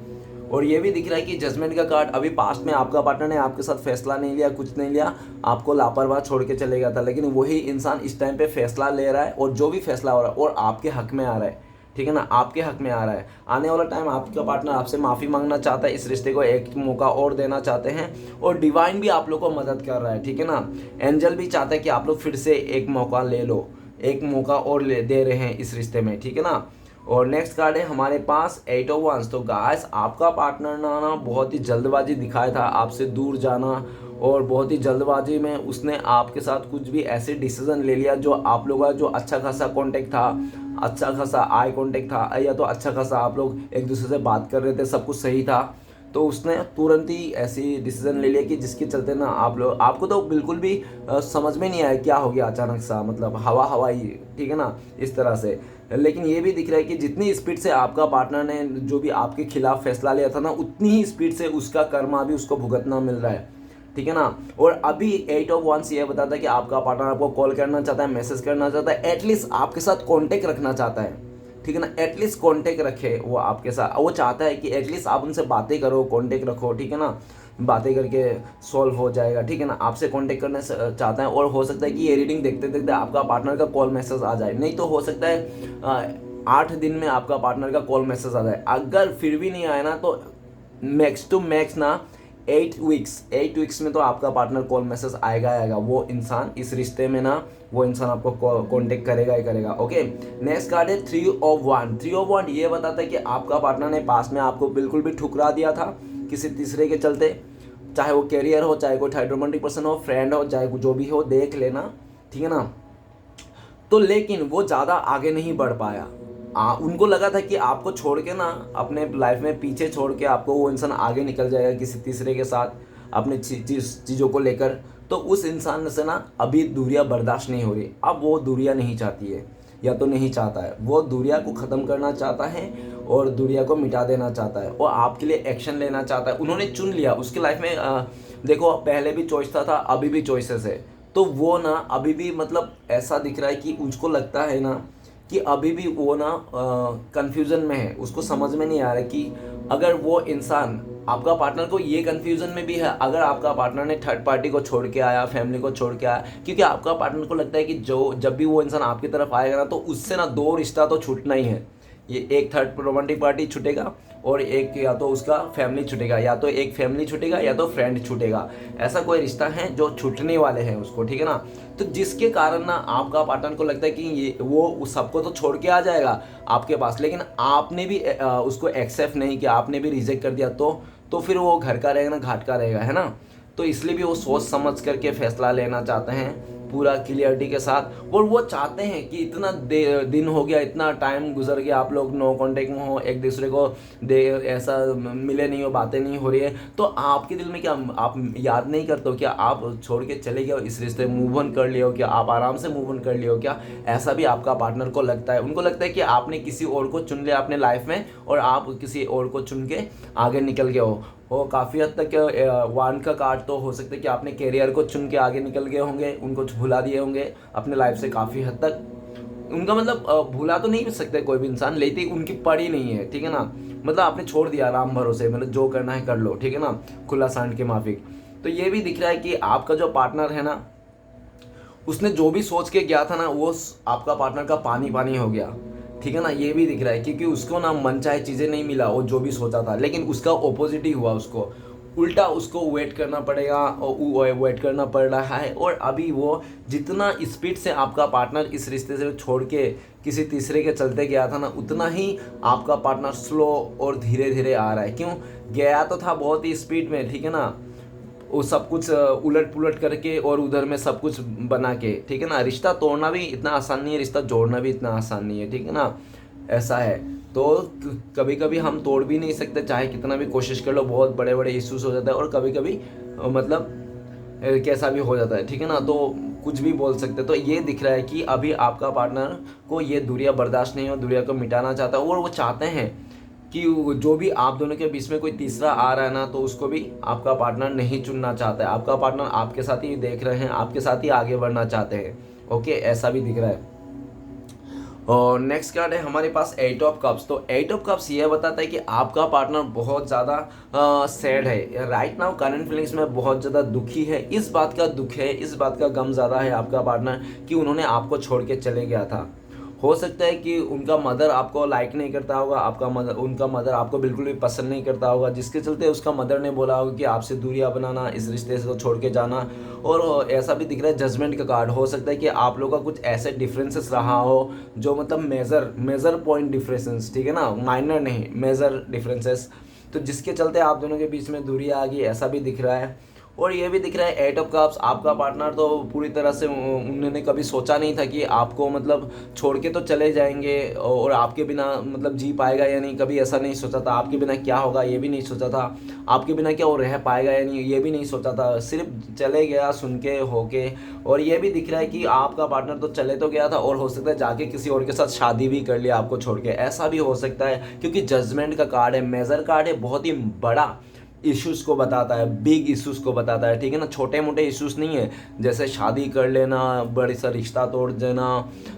और ये भी दिख रहा है कि जजमेंट का कार्ड, अभी पास्ट में आपका पार्टनर ने आपके साथ फैसला नहीं लिया, कुछ नहीं लिया, आपको लापरवाह छोड़ के चले गया था, लेकिन वही इंसान इस टाइम पे फैसला ले रहा है और जो भी फैसला हो रहा है और आपके हक में आ रहा है, ठीक है ना, आपके हक में आ रहा है। आने वाला टाइम आपका पार्टनर आपसे माफ़ी मांगना चाहता है, इस रिश्ते को एक मौका और देना चाहते हैं, और डिवाइन भी आप लोग को मदद कर रहा है, ठीक है ना। एंजल भी चाहता है कि आप लोग फिर से एक मौका ले लो, एक मौका और दे रहे हैं इस रिश्ते में, ठीक है ना। और नेक्स्ट कार्ड है हमारे पास 8 ऑफ वंस। तो गाइस आपका पार्टनर ना बहुत ही जल्दबाजी दिखाया था आपसे दूर जाना, और बहुत ही जल्दबाजी में उसने आपके साथ कुछ भी ऐसे डिसीजन ले लिया जो आप लोगों का जो अच्छा खासा कांटेक्ट था, अच्छा खासा आई कांटेक्ट था, या तो अच्छा खासा आप लोग एक दूसरे से बात कर रहे थे, सब कुछ सही था, तो उसने तुरंत ही ऐसी डिसीजन ले लिया कि जिसके चलते ना आप लोग, आपको तो बिल्कुल भी समझ में नहीं आया क्या हो गया अचानक सा, मतलब हवा हवाई, ठीक है ना, इस तरह से। लेकिन ये भी दिख रहा है कि जितनी स्पीड से आपका पार्टनर ने जो भी आपके खिलाफ फैसला लिया था ना, उतनी ही स्पीड से उसका कर्मा भी उसको भुगतना मिल रहा है, ठीक है ना। और अभी 8 ऑफ वंस ये बताता है कि आपका पार्टनर आपको कॉल करना चाहता है, मैसेज करना चाहता है, एटलीस्ट आपके साथ कांटेक्ट रखना चाहता है, ठीक है ना, एटलीस्ट कांटेक्ट रखे वो आपके साथ। वो चाहता है कि एटलीस्ट आप उनसे बातें करो, कांटेक्ट रखो, ठीक है ना, बातें करके सॉल्व हो जाएगा, ठीक है ना। आपसे कांटेक्ट करना चाहता है, और हो सकता है कि ये रीडिंग देखते देखते आपका पार्टनर का कॉल मैसेज आ जाए, नहीं तो हो सकता है 8 दिन में आपका पार्टनर का कॉल मैसेज आ जाए। अगर फिर भी नहीं आया ना तो मैक्स टू मैक्स ना 8 वीक्स में तो आपका पार्टनर कॉल मैसेज आएगा आएगा। वो इंसान इस रिश्ते में ना, वो इंसान आपको कांटेक्ट करेगा ही करेगा। ओके, नेक्स्ट कार्ड है 3 ऑफ वंड। 3 ऑफ वंड ये बताता है कि आपका पार्टनर ने पास में आपको बिल्कुल भी ठुकरा दिया था किसी तीसरे के चलते, चाहे वो कैरियर हो, चाहे कोई थर्ड रोमांटिक पर्सन हो, फ्रेंड हो, चाहे जो भी हो, देख लेना, ठीक है ना। तो लेकिन वो ज़्यादा आगे नहीं बढ़ पाया। उनको लगा था कि आपको छोड़ के ना, अपने लाइफ में पीछे छोड़ के आपको वो इंसान आगे निकल जाएगा किसी तीसरे के साथ अपने चीज़ों को लेकर। तो उस इंसान से ना अभी दूरियां बर्दाश्त नहीं हो रही। अब वो दूरियां नहीं चाहती है, या तो नहीं चाहता है, वो दूरियां को ख़त्म करना चाहता है और दूरियां को मिटा देना चाहता है, और आपके लिए एक्शन लेना चाहता है। उन्होंने चुन लिया उसकी लाइफ में, देखो पहले भी चॉइस था अभी भी चॉइसेस है। तो वो ना अभी भी मतलब ऐसा दिख रहा है कि उसको लगता है ना कि अभी भी वो ना कंफ्यूजन में है, उसको समझ में नहीं आ रहा कि अगर वो इंसान, आपका पार्टनर को ये कंफ्यूजन में भी है, अगर आपका पार्टनर ने थर्ड पार्टी को छोड़ के आया, फैमिली को छोड़ के आया, क्योंकि आपका पार्टनर को लगता है कि जो जब भी वो इंसान आपकी तरफ आएगा ना तो उससे ना 2 रिश्ता तो छूटना ही है। ये एक थर्ड रोमांटिक पार्टी छूटेगा और एक या तो उसका फैमिली छूटेगा, या तो एक फैमिली छूटेगा या तो फ्रेंड छूटेगा। ऐसा कोई रिश्ता है जो छूटने वाले हैं उसको, ठीक है ना। तो जिसके कारण ना आपका पार्टनर को लगता है कि ये वो सबको तो छोड़ के आ जाएगा आपके पास, लेकिन आपने भी उसको एक्सेप्ट नहीं किया, आपने भी रिजेक्ट कर दिया, तो फिर वो घर का रहेगा ना घाट का रहेगा, है ना। तो इसलिए भी वो सोच समझ करके फैसला लेना चाहते हैं पूरा क्लियरिटी के साथ। और वो चाहते हैं कि इतना दिन हो गया, इतना टाइम गुजर गया, आप लोग नो कांटेक्ट में हो, एक दूसरे को ऐसा मिले नहीं हो, बातें नहीं हो रही है, तो आपके दिल में क्या आप याद नहीं करते हो क्या आप छोड़ के चले गए हो, इस रिश्ते में मूव ऑन कर लिए हो क्या, आप आराम से मूव ऑन कर लिए हो क्या? ऐसा भी आपका पार्टनर को लगता है। उनको लगता है कि आपने किसी और को चुन लिया अपने लाइफ में और आप किसी और को चुन के आगे निकल गए हो। और काफ़ी हद तक वन का कार्ड तो हो सकता है कि आपने कैरियर को चुन के आगे निकल गए होंगे, उनको भुला दिए होंगे अपने लाइफ से काफ़ी हद तक। उनका मतलब भुला तो नहीं सकते कोई भी इंसान, लेकिन उनकी पड़ी नहीं है, ठीक है ना। मतलब आपने छोड़ दिया आराम भरोसे, मतलब जो करना है कर लो, ठीक है ना, खुला सांड के माफिक। तो ये भी दिख रहा है कि आपका जो पार्टनर है ना, उसने जो भी सोच के गया था ना, वो आपका पार्टनर का पानी पानी हो गया, ठीक है ना। ये भी दिख रहा है क्योंकि उसको ना मनचाहे चीज़ें नहीं मिला, वो जो भी सोचा था, लेकिन उसका ऑपोजिट ही हुआ, उसको उल्टा उसको वेट करना पड़ेगा और वेट करना पड़ रहा है। और अभी वो जितना स्पीड से आपका पार्टनर इस रिश्ते से छोड़ के किसी तीसरे के चलते गया था ना, उतना ही आपका पार्टनर स्लो और धीरे धीरे आ रहा है। क्यों गया तो था बहुत ही स्पीड में, ठीक है ना, वो सब कुछ उलट पुलट करके और उधर में सब कुछ बना के, ठीक है ना। रिश्ता तोड़ना भी इतना आसान नहीं है, रिश्ता जोड़ना भी इतना आसान नहीं है, ठीक है ना, ऐसा है। तो कभी कभी हम तोड़ भी नहीं सकते, चाहे कितना भी कोशिश कर लो, बहुत बड़े बड़े इश्यूज हो जाता है। और कभी कभी मतलब कैसा भी हो जाता है, ठीक है ना, तो कुछ भी बोल सकते। तो ये दिख रहा है कि अभी आपका पार्टनर को ये दूरियां बर्दाश्त नहीं हो, दूरियां को मिटाना चाहता है। और वो चाहते हैं कि जो भी आप दोनों के बीच में कोई तीसरा आ रहा है ना, तो उसको भी आपका पार्टनर नहीं चुनना चाहता है। आपका पार्टनर आपके साथ ही देख रहे हैं, आपके साथ ही आगे बढ़ना चाहते हैं। ओके, ऐसा भी दिख रहा है। और नेक्स्ट कार्ड है हमारे पास 8 ऑफ कप्स। तो 8 ऑफ कप्स ये बताता है कि आपका पार्टनर बहुत ज़्यादा सैड है राइट नाउ, करंट फीलिंग्स में बहुत ज़्यादा दुखी है। इस बात का दुख है, इस बात का गम ज़्यादा है आपका पार्टनर कि उन्होंने आपको छोड़ के चले गया था। हो सकता है कि उनका मदर आपको लाइक नहीं करता होगा, उनका मदर आपको बिल्कुल भी पसंद नहीं करता होगा, जिसके चलते उसका मदर ने बोला होगा कि आपसे दूरियां बनाना, इस रिश्ते से छोड़ के जाना। और ऐसा भी दिख रहा है जजमेंट का कार्ड, हो सकता है कि आप लोगों का कुछ ऐसे डिफरेंसेस रहा हो जो मतलब मेजर पॉइंट डिफरेंसेस, ठीक है ना, माइनर नहीं, मेजर डिफरेंसेस, तो जिसके चलते आप दोनों के बीच में दूरी आ गई, ऐसा भी दिख रहा है। और ये भी दिख रहा है 8 ऑफ कप्स, आपका पार्टनर तो पूरी तरह से उन्होंने कभी सोचा नहीं था कि आपको मतलब छोड़ के तो चले जाएंगे और आपके बिना मतलब जी पाएगा या नहीं, कभी ऐसा नहीं सोचा था। आपके बिना क्या होगा ये भी नहीं सोचा था, आपके बिना क्या वो रह पाएगा या नहीं ये भी नहीं सोचा था, सिर्फ चले गया सुन के होके। और ये भी दिख रहा है कि आपका पार्टनर तो चले तो गया था और हो सकता है जाके किसी और के साथ शादी भी कर लिया आपको छोड़ के, ऐसा भी हो सकता है। क्योंकि जजमेंट का कार्ड है, मेजर कार्ड है, बहुत ही बड़ा इश्यूज को बताता है, बिग इश्यूज को बताता है, ठीक है ना, छोटे मोटे इश्यूज नहीं है, जैसे शादी कर लेना, बड़ी सा रिश्ता तोड़ देना,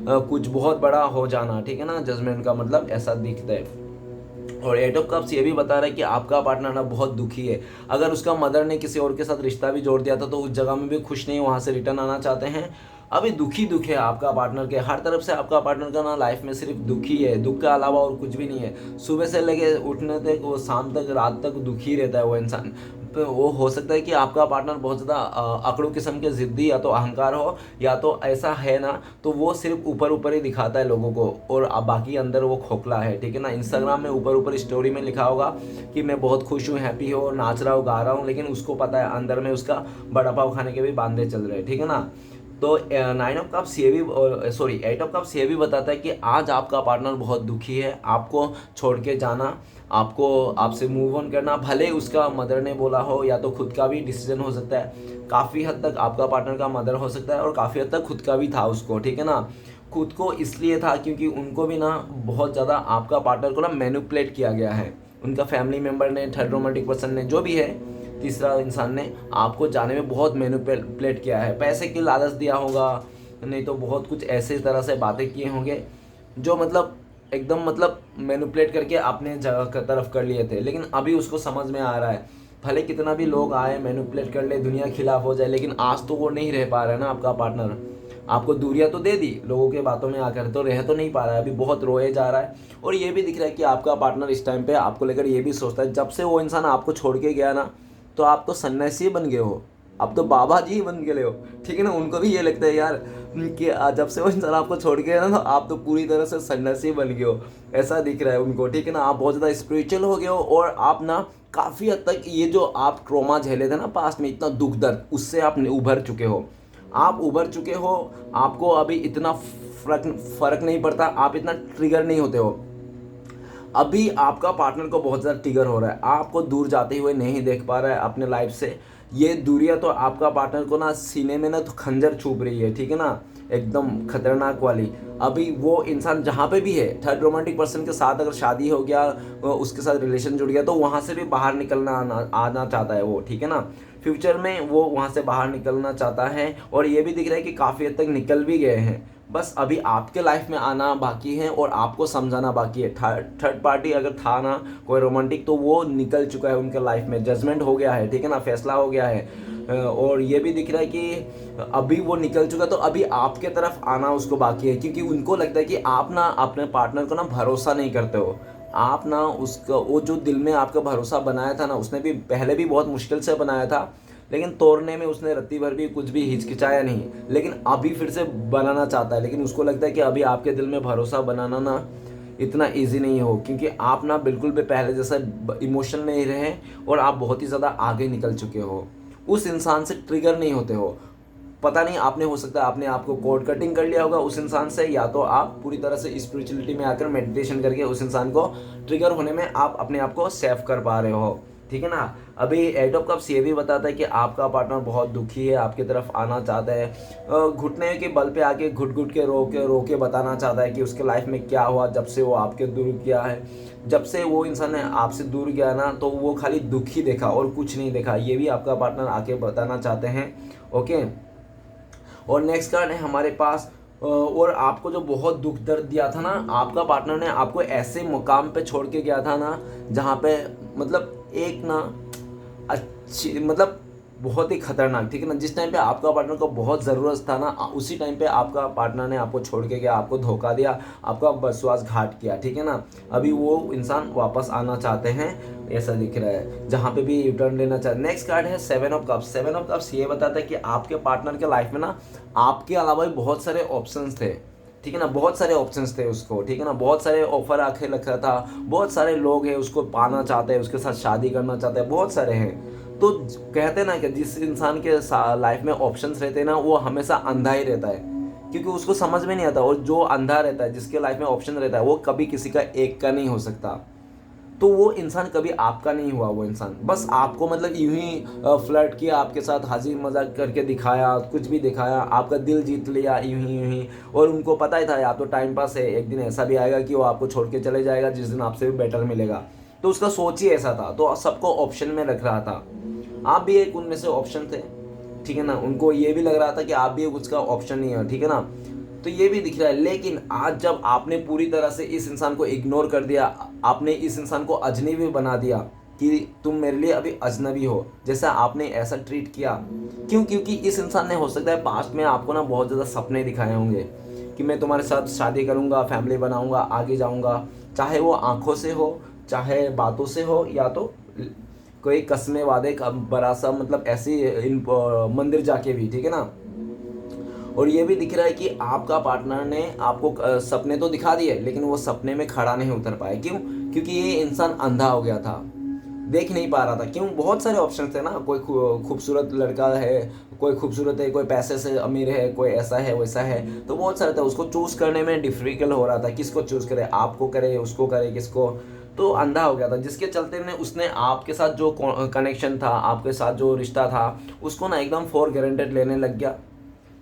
कुछ बहुत बड़ा हो जाना, ठीक है ना। जजमेंट का मतलब ऐसा दिखता है। और 8 ऑफ कप्स ये भी बता रहा है कि आपका पार्टनर ना बहुत दुखी है। अगर उसका मदर ने किसी और के साथ रिश्ता भी जोड़ दिया था तो उस जगह में भी खुश नहीं, वहाँ से रिटर्न आना चाहते हैं। अभी दुख है आपका पार्टनर के हर तरफ से, आपका पार्टनर का ना लाइफ में सिर्फ दुखी है, दुख के अलावा और कुछ भी नहीं है। सुबह से लेके उठने तक, वो शाम तक, रात तक दुखी रहता है वो इंसान। तो वो हो सकता है कि आपका पार्टनर बहुत ज़्यादा अकड़ू किस्म के ज़िद्दी या तो अहंकार हो, या तो ऐसा है ना, तो वो सिर्फ ऊपर ऊपर ही दिखाता है लोगों को और बाकी अंदर वो खोखला है, ठीक है ना। इंस्टाग्राम में ऊपर ऊपर स्टोरी में लिखा होगा कि मैं बहुत खुश हूँ, हैप्पी हूँ, नाच रहा हूँ, गा रहा हूँ, लेकिन उसको पता है अंदर में उसका बड़ा पाव खाने के भी बांधे चल रहे हैं, ठीक है ना। तो 9 ऑफ कप्स ये भी, सॉरी 8 ऑफ कप्स ये भी बताता है कि आज आपका पार्टनर बहुत दुखी है, आपको छोड़ के जाना, आपको आपसे मूव ऑन करना, भले उसका मदर ने बोला हो या तो खुद का भी डिसीजन हो सकता है। काफ़ी हद तक आपका पार्टनर का मदर हो सकता है और काफ़ी हद तक खुद का भी था उसको, ठीक है ना। खुद को इसलिए था क्योंकि उनको भी ना बहुत ज़्यादा आपका पार्टनर को ना मैनिपुलेट किया गया है, उनका फैमिली मेम्बर ने, थर्ड रोमांटिक पर्सन ने, जो भी है तीसरा इंसान ने आपको जाने में बहुत मैनिपुलेट किया है, पैसे की लालच दिया होगा, नहीं तो बहुत कुछ ऐसे तरह से बातें किए होंगे जो मतलब एकदम मतलब मैनिपुलेट करके अपने जगह की तरफ कर लिए थे। लेकिन अभी उसको समझ में आ रहा है, भले कितना भी लोग आए मैनिपुलेट कर ले, दुनिया खिलाफ हो जाए, लेकिन आज तो वो नहीं रह पा रहा है ना आपका पार्टनर। आपको दूरियां तो दे दी लोगों के बातों में आकर, तो रह तो नहीं पा रहा है, अभी बहुत रोए जा रहा है। और ये भी दिख रहा है कि आपका पार्टनर इस टाइम पे आपको लेकर ये भी सोचता है, जब से वो इंसान आपको छोड़ के गया ना, तो आप तो सन्यासी बन गए हो, अब तो बाबा जी ही बन गए हो, ठीक है ना। उनको भी ये लगता है यार कि जब से वो इंसान आपको छोड़ के गया ना, तो आप तो पूरी तरह से सन्यासी बन गए हो, ऐसा दिख रहा है उनको, ठीक है ना। आप बहुत ज़्यादा स्पिरिचुअल हो गए हो और आप ना काफ़ी हद तक ये जो आप ट्रॉमा झेले थे ना पास्ट में, इतना दुख दर्द, उससे आप उभर चुके हो। आप उभर चुके हो, आपको अभी इतना फर्क नहीं पड़ता, आप इतना ट्रिगर नहीं होते हो। अभी आपका पार्टनर को बहुत ज़्यादा ट्रिगर हो रहा है, आपको दूर जाते हुए नहीं देख पा रहा है अपने लाइफ से। ये दूरियां तो आपका पार्टनर को ना सीने में ना तो खंजर छुप रही है, ठीक है ना, एकदम खतरनाक वाली। अभी वो इंसान जहाँ पे भी है, थर्ड रोमांटिक पर्सन के साथ अगर शादी हो गया, उसके साथ रिलेशन जुड़ गया, तो वहाँ से भी बाहर निकलना आना चाहता है वो, ठीक है ना। फ्यूचर में वो वहाँ से बाहर निकलना चाहता है, और ये भी दिख रहा है कि काफ़ी हद तक निकल भी गए हैं। बस अभी आपके लाइफ में आना बाकी है और आपको समझाना बाकी है। थर्ड पार्टी अगर था ना कोई रोमांटिक, तो वो निकल चुका है उनके लाइफ में, जजमेंट हो गया है, ठीक है ना, फैसला हो गया है। और ये भी दिख रहा है कि अभी वो निकल चुका, तो अभी आपके तरफ आना उसको बाकी है, क्योंकि उनको लगता है कि आप ना अपने पार्टनर को ना भरोसा नहीं करते हो। आप ना उसका वो जो दिल में आपका भरोसा बनाया था ना, उसने भी पहले भी बहुत मुश्किल से बनाया था, लेकिन तोड़ने में उसने रत्ती भर भी कुछ भी हिचकिचाया नहीं, लेकिन अभी फिर से बनाना चाहता है। लेकिन उसको लगता है कि अभी आपके दिल में भरोसा बनाना ना इतना इजी नहीं हो, क्योंकि आप ना बिल्कुल भी पहले जैसा इमोशन नहीं रहे, और आप बहुत ही ज़्यादा आगे निकल चुके हो, उस इंसान से ट्रिगर नहीं होते हो। पता नहीं, आपने हो सकता है आपने आपको कोड कटिंग कर लिया होगा उस इंसान से, या तो आप पूरी तरह से स्पिरिचुअलिटी में आकर मेडिटेशन करके उस इंसान को ट्रिगर होने में आप अपने आप को सेव कर पा रहे हो, ठीक है ना। अभी एट ऑफ कप्स ये भी बताता है कि आपका पार्टनर बहुत दुखी है, आपकी तरफ आना चाहता है, घुटने के बल पे आके घुट घुट के रो के बताना चाहता है कि उसके लाइफ में क्या हुआ जब से वो आपके दूर गया है। जब से वो इंसान ने आपसे दूर गया ना, तो वो खाली दुख ही देखा और कुछ नहीं देखा, ये भी आपका पार्टनर आके बताना चाहते हैं। ओके, और नेक्स्ट कार्ड है हमारे पास, और आपको जो बहुत दुख दर्द दिया था ना, आपका पार्टनर ने आपको ऐसे मुकाम पे छोड़ के गया था ना, जहाँ पे मतलब एक ना अच्छी मतलब बहुत ही खतरनाक, ठीक है ना। जिस टाइम पे आपका पार्टनर को बहुत ज़रूरत था ना, उसी टाइम पे आपका पार्टनर ने आपको छोड़ के गया, आपको धोखा दिया, आपका विश्वासघात किया, ठीक है ना। अभी वो इंसान वापस आना चाहते हैं, ऐसा दिख रहा है, जहाँ पे भी रिटर्न लेना चाहते। नेक्स्ट कार्ड है seven of cups. Seven of cups ये बताता है कि आपके पार्टनर के लाइफ में ना आपके अलावा भी बहुत सारे ऑप्शंस थे, ठीक है ना, बहुत सारे ऑप्शंस थे उसको, ठीक है ना, बहुत सारे ऑफर आके रखा था, बहुत सारे लोग हैं उसको पाना चाहते हैं, उसके साथ शादी करना चाहते हैं, बहुत सारे हैं। तो कहते हैं ना कि जिस इंसान के लाइफ में ऑप्शंस रहते हैं ना, वो हमेशा अंधा ही रहता है, क्योंकि उसको समझ में नहीं आता। और जो अंधा रहता है, जिसके लाइफ में ऑप्शन रहता है, वो कभी किसी का एक का नहीं हो सकता। तो वो इंसान कभी आपका नहीं हुआ, वो इंसान बस आपको मतलब यूं ही फ्लर्ट किया आपके साथ, हंसी मजाक करके दिखाया, कुछ भी दिखाया, आपका दिल जीत लिया यूं ही। और उनको पता ही था या तो टाइम पास है, एक दिन ऐसा भी आएगा कि वो आपको छोड़ के चले जाएगा, जिस दिन आपसे भी बेटर मिलेगा। तो उसका सोच ही ऐसा था, तो सबको ऑप्शन में रख रहा था। आप भी एक उनमें से ऑप्शन थे, ठीक है ना। उनको ये भी लग रहा था कि आप भी उसका ऑप्शन नहीं है, ठीक है ना। तो ये भी दिख रहा है। लेकिन आज जब आपने पूरी तरह से इस इंसान को इग्नोर कर दिया, आपने इस इंसान को अजनबी बना दिया कि तुम मेरे लिए अभी अजनबी हो, जैसा आपने ऐसा ट्रीट किया, क्यों? क्योंकि इस इंसान ने हो सकता है पास्ट में आपको ना बहुत ज़्यादा सपने दिखाए होंगे कि मैं तुम्हारे साथ शादी करूँगा, फैमिली बनाऊँगा, आगे जाऊँगा, चाहे वो आँखों से हो, चाहे बातों से हो, या तो कोई कसमे वादे का बड़ा सा मतलब ऐसे इन मंदिर जाके भी, ठीक है ना। और ये भी दिख रहा है कि आपका पार्टनर ने आपको सपने तो दिखा दिए, लेकिन वो सपने में खड़ा नहीं उतर पाया। क्यों? क्योंकि ये इंसान अंधा हो गया था, देख नहीं पा रहा था। क्यों? बहुत सारे ऑप्शन थे ना, कोई खूबसूरत लड़का है, कोई खूबसूरत है, कोई पैसे से अमीर है, कोई ऐसा है वैसा है, तो बहुत सारे थे। उसको चूज़ करने में डिफिकल्ट हो रहा था, किसको चूज़ करे, आपको करे, उसको करे, किसको। तो अंधा हो गया था, जिसके चलते ने उसने आपके साथ जो कनेक्शन था, आपके साथ जो रिश्ता था, उसको ना एकदम फॉर गारंटेड लेने लग गया,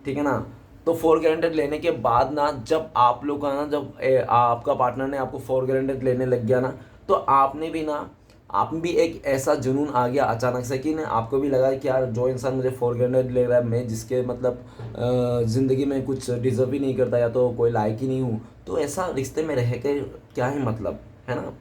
ठीक है ना। तो फॉर गारंटेड लेने के बाद ना, जब आप लोग का ना, जब आपका पार्टनर ने आपको फॉर गारंटेड लेने लग गया ना, तो आपने भी ना, आप भी एक ऐसा जुनून आ गया अचानक से कि ना आपको भी लगा कि यार जो इंसान मुझे फॉर ग्रांटेड ले रहा है, मैं जिसके मतलब ज़िंदगी में कुछ डिज़र्व ही नहीं करता, या तो कोई लायक ही नहीं हूँ, तो ऐसा रिश्ते में रह के क्या ही मतलब, है ना।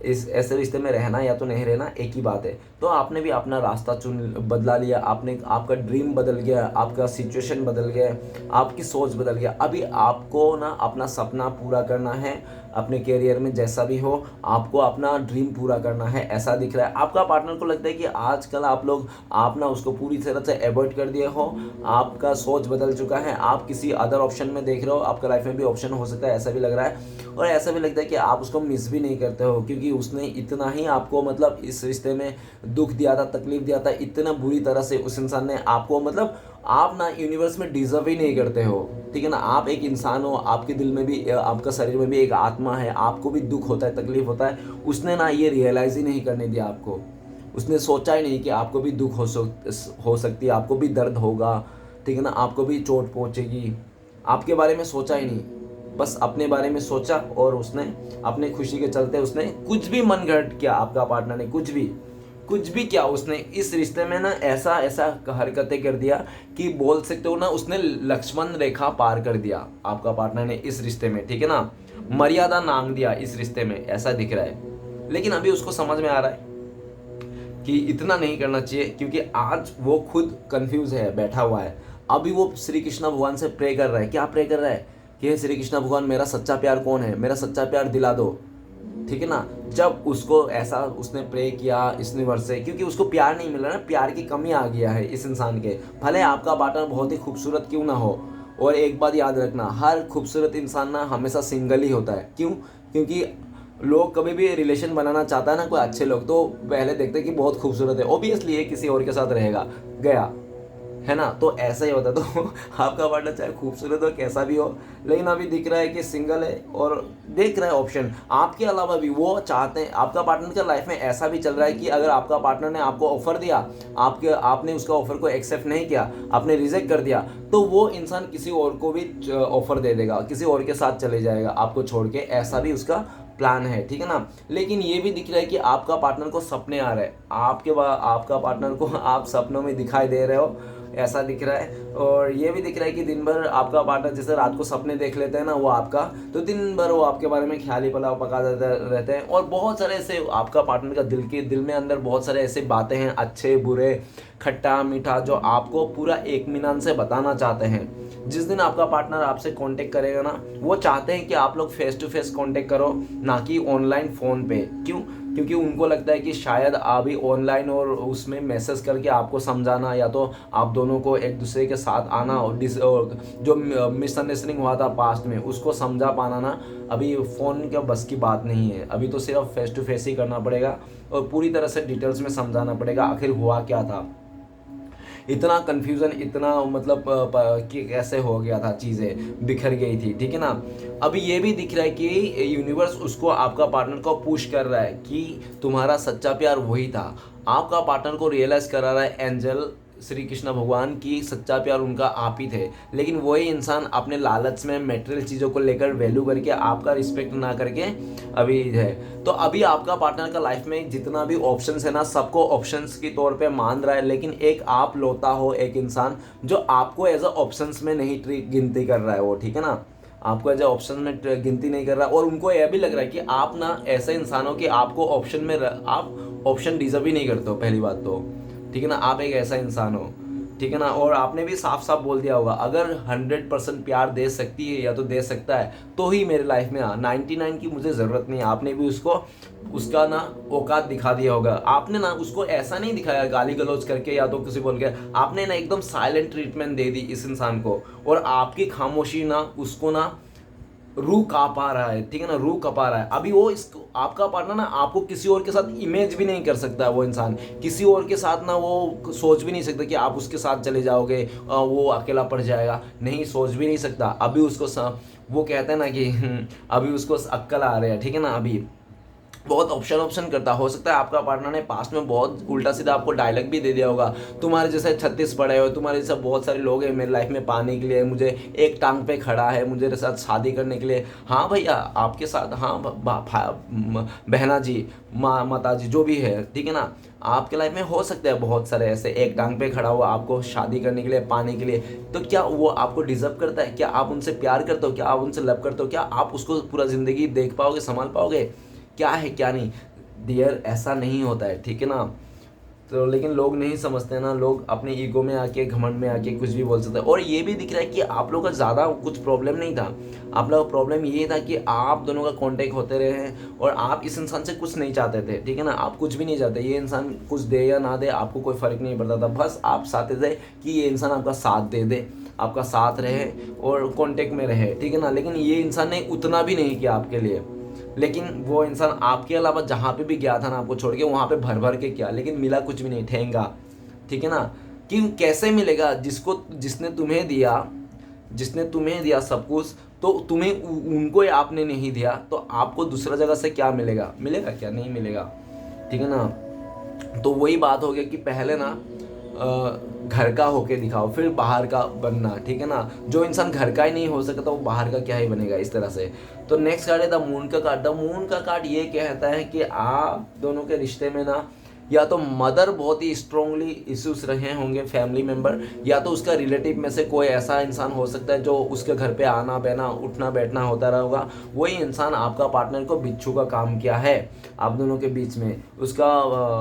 इस ऐसे रिश्ते में रहना या तो नहीं रहना एक ही बात है। तो आपने भी अपना रास्ता बदला लिया, आपने आपका ड्रीम बदल गया, आपका सिचुएशन बदल गया, आपकी सोच बदल गया। अभी आपको ना अपना सपना पूरा करना है, अपने करियर में जैसा भी हो आपको अपना ड्रीम पूरा करना है, ऐसा दिख रहा है। आपका पार्टनर को लगता है कि आजकल आप ना उसको पूरी तरह से अवॉइड कर दिए हो, आपका सोच बदल चुका है, आप किसी अदर ऑप्शन में देख रहे हो, आपका लाइफ में भी ऑप्शन हो सकता है, ऐसा भी लग रहा है। और ऐसा भी लगता है कि आप उसको मिस भी नहीं करते हो, क्योंकि उसने इतना ही आपको मतलब इस रिश्ते में दुख दिया था, तकलीफ दिया था, इतना बुरी तरह से उस इंसान ने आपको, मतलब आप ना यूनिवर्स में डिजर्व ही नहीं करते हो, ठीक है ना। आप एक इंसान हो, आपके दिल में भी, आपका शरीर में भी एक आत्मा है, आपको भी दुख होता है, तकलीफ होता है। उसने ना ये रियलाइज़ ही नहीं करने दिया आपको। उसने सोचा ही नहीं कि आपको भी दुख हो सकती है, आपको भी दर्द होगा, ठीक है ना, आपको भी चोट पहुंचेगी। आपके बारे में सोचा ही नहीं, बस अपने बारे में सोचा, और उसने अपने खुशी के चलते उसने कुछ भी मन घट किया, आपका पार्टनर ने कुछ भी किया, उसने इस रिश्ते में ना ऐसा ऐसा हरकतें कर दिया कि बोल सकते हो ना, उसने लक्ष्मण रेखा पार कर दिया आपका पार्टनर ने इस रिश्ते में, ठीक है ना। मर्यादा नांग दिया इस रिश्ते में, ऐसा दिख रहा है। लेकिन अभी उसको समझ में आ रहा है कि इतना नहीं करना चाहिए, क्योंकि आज वो खुद कंफ्यूज है, बैठा हुआ है। अभी वो श्री कृष्ण भगवान से प्रे कर रहा है। क्या प्रे कर रहा है कि हे श्री कृष्ण भगवान, मेरा सच्चा प्यार कौन है, मेरा सच्चा प्यार दिला दो, ठीक है ना। जब उसको ऐसा उसने प्रे किया इस यूनिवर्स से, क्योंकि उसको प्यार नहीं मिल रहा ना, प्यार की कमी आ गया है इस इंसान के। भले आपका पार्टनर बहुत ही खूबसूरत क्यों ना हो, और एक बात याद रखना, हर खूबसूरत इंसान ना हमेशा सिंगल ही होता है। क्यों? क्योंकि लोग कभी भी रिलेशन बनाना चाहता है ना कोई अच्छे लोग, तो पहले देखते हैं कि बहुत खूबसूरत है, ऑब्वियसली ये किसी और के साथ रहेगा, गया, है ना। तो ऐसा ही होता है। तो आपका पार्टनर चाहे खूबसूरत हो, कैसा भी हो, लेकिन अभी दिख रहा है कि सिंगल है, और देख रहा है ऑप्शन आपके अलावा भी। वो चाहते हैं, आपका पार्टनर के लाइफ में ऐसा भी चल रहा है कि अगर आपका पार्टनर ने आपको ऑफर दिया, आपने उसका ऑफर को एक्सेप्ट नहीं किया, आपने रिजेक्ट कर दिया, तो वो इंसान किसी और को भी ऑफर दे देगा, किसी और के साथ चले जाएगा आपको छोड़ के, ऐसा भी उसका प्लान है, ठीक है ना। लेकिन ये भी दिख रहा है कि आपका पार्टनर को सपने आ रहे हैं, आपका पार्टनर को आप सपनों में दिखाई दे रहे हो, ऐसा दिख रहा है। और ये भी दिख रहा है कि दिन भर आपका पार्टनर जैसे रात को सपने देख लेते हैं ना वो आपका, तो दिन भर वो आपके बारे में ख्याल ही पका रहते हैं। और बहुत सारे ऐसे आपका पार्टनर का दिल में अंदर बहुत सारे ऐसे बातें हैं, अच्छे बुरे, खट्टा मीठा, जो आपको पूरा इत्मीनान से बताना चाहते हैं। जिस दिन आपका पार्टनर आपसे कांटेक्ट करेगा ना, वो चाहते हैं कि आप लोग फेस टू फेस कांटेक्ट करो, ना कि ऑनलाइन फ़ोन पे। क्यों? क्योंकि उनको लगता है कि शायद अभी ऑनलाइन और उसमें मैसेज करके आपको समझाना, या तो आप दोनों को एक दूसरे के साथ आना, और जो मिसअंडरस्टैंडिंग हुआ था पास्ट में उसको समझा पाना ना, अभी फ़ोन के बस की बात नहीं है। अभी तो सिर्फ फेस टू फेस ही करना पड़ेगा, और पूरी तरह से डिटेल्स में समझाना पड़ेगा आखिर हुआ क्या था। इतना कन्फ्यूज़न, इतना मतलब कि कैसे हो गया था, चीज़ें बिखर गई थी, ठीक है ना। अभी ये भी दिख रहा है कि यूनिवर्स उसको, आपका पार्टनर को पुश कर रहा है कि तुम्हारा सच्चा प्यार वही था। आपका पार्टनर को रियलाइज़ करा रहा है एंजल श्री कृष्ण भगवान की सच्चा प्यार उनका आप ही थे। लेकिन वही इंसान अपने लालच में मेटेरियल चीज़ों को लेकर वैल्यू करके आपका रिस्पेक्ट ना करके अभी है। तो अभी आपका पार्टनर का लाइफ में जितना भी ऑप्शंस है ना, सबको ऑप्शंस के तौर पे मान रहा है, लेकिन एक आप लोता हो, एक इंसान जो आपको एज अ ऑप्शंस में नहीं गिनती कर रहा है वो, ठीक है ना। आपको एज अ ऑप्शन में गिनती नहीं कर रहा, और उनको यह भी लग रहा है कि आप ना ऐसे इंसान हो कि आपको ऑप्शन में आप ऑप्शन डिजर्व ही नहीं करते हो, पहली बात तो, ठीक है ना। आप एक ऐसा इंसान हो, ठीक है ना। और आपने भी साफ साफ बोल दिया होगा, अगर 100% प्यार दे सकती है या तो दे सकता है तो ही मेरे लाइफ में आ, 99 की मुझे ज़रूरत नहीं है। आपने भी उसको उसका ना औकात दिखा दिया होगा। आपने ना उसको ऐसा नहीं दिखाया गाली गलौज करके या तो किसी बोल के, आपने ना एकदम साइलेंट ट्रीटमेंट दे दी इस इंसान को, और आपकी खामोशी ना उसको ना रूह कांपा रहा है, ठीक है ना, रूह कपा रहा है। अभी वो इसको, आपका पार्टनर ना आपको किसी और के साथ इमेज भी नहीं कर सकता है। वो इंसान किसी और के साथ ना वो सोच भी नहीं सकता कि आप उसके साथ चले जाओगे, वो अकेला पड़ जाएगा, नहीं सोच भी नहीं सकता। अभी उसको वो कहते हैं ना कि अभी उसको अक्ल आ रहा है, ठीक है ना। अभी बहुत ऑप्शन करता। हो सकता है आपका पार्टनर ने पास्ट में बहुत उल्टा सीधा आपको डायलॉग भी दे दिया होगा, तुम्हारे जैसे 36 पड़े हो, तुम्हारे जैसे बहुत सारे लोग हैं मेरे लाइफ में पाने के लिए, मुझे एक टांग पे खड़ा है, मुझे साथ शादी करने के लिए। हाँ भैया, आपके साथ, हाँ बहना जी, माता जी, जो भी है, ठीक है ना। आपके लाइफ में हो सकते हैं बहुत सारे ऐसे एक टांग पे खड़ा हुआ आपको शादी करने के लिए, पाने के लिए। तो क्या वो आपको डिजर्व करता है? क्या आप उनसे प्यार करते हो? क्या आप उनसे लव करते हो? क्या आप उसको पूरा ज़िंदगी देख पाओगे, संभाल पाओगे? क्या है क्या नहीं डियर, ऐसा नहीं होता है, ठीक है ना। तो लेकिन लोग नहीं समझते ना, लोग अपने ईगो में आके, घमंड में आके कुछ भी बोल सकते हैं। और ये भी दिख रहा है कि आप लोगों का ज़्यादा कुछ प्रॉब्लम नहीं था। आप लोगों का प्रॉब्लम ये था कि आप दोनों का कांटेक्ट होते रहे हैं, और आप इस इंसान से कुछ नहीं चाहते थे, ठीक है ना। आप कुछ भी नहीं चाहते, ये इंसान कुछ दे या ना दे आपको कोई फ़र्क नहीं पड़ता था। बस आप चाहते थे कि ये इंसान आपका साथ दे दे, आपका साथ रहे और कॉन्टेक्ट में रहे, ठीक है ना। लेकिन ये इंसान ने उतना भी नहीं किया आपके लिए, लेकिन वो इंसान आपके अलावा जहाँ पे भी गया था ना आपको छोड़ के, वहाँ पे भर भर के किया, लेकिन मिला कुछ भी नहीं, ठेंगा। ठीक है ना। कि कैसे मिलेगा? जिसने तुम्हें दिया सब कुछ, तो तुम्हें उनको आपने नहीं दिया, तो आपको दूसरा जगह से क्या मिलेगा? मिलेगा क्या? नहीं मिलेगा। ठीक है ना। तो वही बात हो गया कि पहले ना घर का होके दिखाओ, फिर बाहर का बनना। ठीक है ना। जो इंसान घर का ही नहीं हो सकता वो बाहर का क्या ही बनेगा, इस तरह से। तो नेक्स्ट कार्ड है द मून का कार्ड। द मून का कार्ड ये कहता है कि आप दोनों के रिश्ते में ना, या तो मदर बहुत ही स्ट्रांगली इश्यूज रहे होंगे, फैमिली मेंबर, या तो उसका रिलेटिव में से कोई ऐसा इंसान हो सकता है जो उसके घर पे आना बहना उठना बैठना होता रहा होगा। वही इंसान आपका पार्टनर को बिच्छू का काम किया है आप दोनों के बीच में। उसका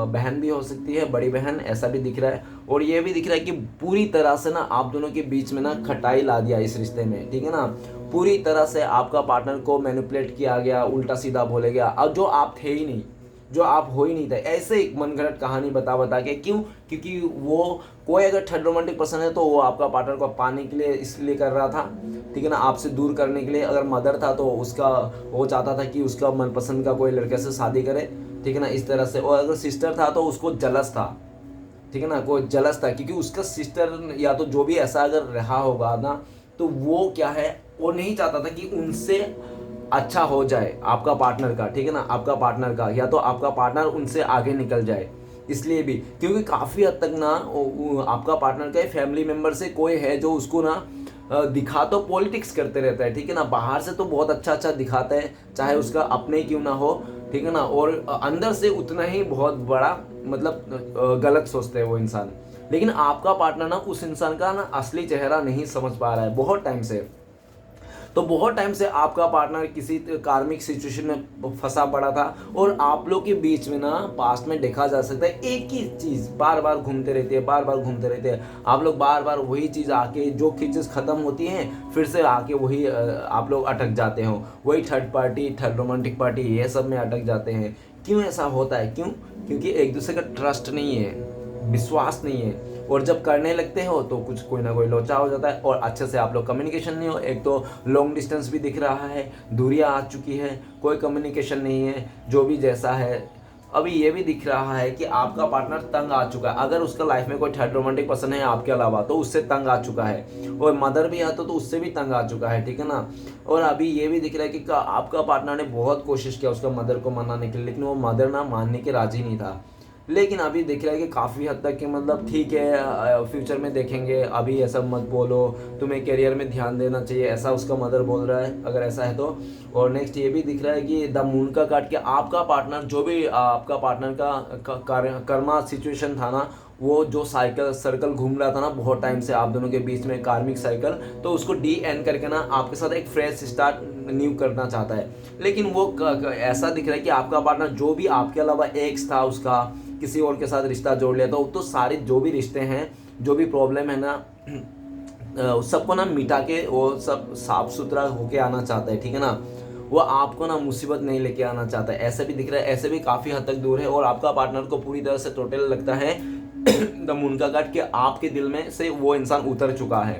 बहन भी हो सकती है, बड़ी बहन, ऐसा भी दिख रहा है। और ये भी दिख रहा है कि पूरी तरह से ना आप दोनों के बीच में ना खटाई ला दिया इस रिश्ते में। ठीक है ना। पूरी तरह से आपका पार्टनर को मैनिपुलेट किया गया, उल्टा सीधा बोले गया, अब जो आप थे ही नहीं, जो आप हो ही नहीं थे, ऐसे एक मनगढ़ंत कहानी बता बता के। क्यों? क्योंकि वो कोई अगर थर्ड रोमांटिक पर्सन है तो वो आपका पार्टनर को पाने के लिए इसलिए कर रहा था। ठीक है ना। आपसे दूर करने के लिए। अगर मदर था तो उसका वो चाहता था कि उसका मनपसंद का कोई लड़के से शादी करे। ठीक है ना, इस तरह से। और अगर सिस्टर था तो उसको जलस था। ठीक है ना, कोई जलस था क्योंकि उसका सिस्टर या तो जो भी ऐसा अगर रहा होगा ना, तो वो क्या है, वो नहीं चाहता था कि उनसे अच्छा हो जाए आपका पार्टनर का। ठीक है ना, आपका पार्टनर का, या तो आपका पार्टनर उनसे आगे निकल जाए। इसलिए भी क्योंकि काफ़ी हद तक ना आपका पार्टनर का फैमिली मेम्बर से कोई है जो उसको ना दिखा तो पॉलिटिक्स करते रहता है। ठीक है ना। बाहर से तो बहुत अच्छा अच्छा दिखाता है, चाहे उसका अपने क्यों ना हो। ठीक है ना। और अंदर से उतना ही बहुत बड़ा मतलब गलत सोचते हैं वो इंसान। लेकिन आपका पार्टनर ना उस इंसान का ना असली चेहरा नहीं समझ पा रहा है बहुत टाइम से। तो बहुत टाइम से आपका पार्टनर किसी कार्मिक सिचुएशन में फंसा पड़ा था, और आप लोग के बीच में ना पास्ट में देखा जा सकता है एक ही चीज़ बार बार घूमते रहती है, बार बार घूमते रहते हैं। आप लोग बार बार वही चीज़ आके, जो चीज़ खत्म होती हैं फिर से आके वही आप लोग अटक जाते हो, वही third party, third romantic party, ये सब में अटक जाते हैं। क्यों ऐसा होता है? क्यों? क्योंकि एक दूसरे का ट्रस्ट नहीं है, विश्वास नहीं है। और जब करने लगते हो तो कुछ कोई ना कोई लोचा हो जाता है, और अच्छे से आप लोग कम्युनिकेशन नहीं हो। एक तो लॉन्ग डिस्टेंस भी दिख रहा है, दूरियां आ चुकी है, कोई कम्युनिकेशन नहीं है, जो भी जैसा है। अभी ये भी दिख रहा है कि आपका पार्टनर तंग आ चुका है। अगर उसका लाइफ में कोई थर्ड रोमांटिक पर्सन है आपके अलावा तो उससे तंग आ चुका है, और मदर भी आता तो उससे भी तंग आ चुका है। ठीक है ना। और अभी ये भी दिख रहा है कि आपका पार्टनर ने बहुत कोशिश किया उसका मदर को मनाने के लिए, लेकिन वो मदर ना मानने के राजी नहीं था। लेकिन अभी दिख रहा है कि काफ़ी हद तक कि मतलब ठीक है, फ्यूचर में देखेंगे, अभी ऐसा मत बोलो, तुम्हें करियर में ध्यान देना चाहिए, ऐसा उसका मदर बोल रहा है, अगर ऐसा है तो। और नेक्स्ट ये भी दिख रहा है कि द मून का कार्ड के आपका पार्टनर, जो भी आपका पार्टनर का कर्मा सिचुएशन था ना, वो जो साइकिल सर्कल घूम रहा था ना बहुत टाइम से आप दोनों के बीच में, कार्मिक साइकिल, तो उसको डी एन करके ना आपके साथ एक फ्रेश स्टार्ट न्यू करना चाहता है। लेकिन वो ऐसा दिख रहा है कि आपका पार्टनर जो भी आपके अलावा एक्स था उसका, किसी और के साथ रिश्ता जोड़ लिया, तो सारे जो भी रिश्ते हैं, जो भी प्रॉब्लम है ना, सबको ना मिटा के वो सब साफ सुथरा होके आना चाहता है। ठीक है ना। वो आपको ना मुसीबत नहीं लेके आना चाहता है, ऐसे भी दिख रहा है। ऐसे भी काफ़ी हद तक दूर है, और आपका पार्टनर को पूरी तरह से टोटल लगता है द मून का कार्ड कि आपके दिल में से वो इंसान उतर चुका है।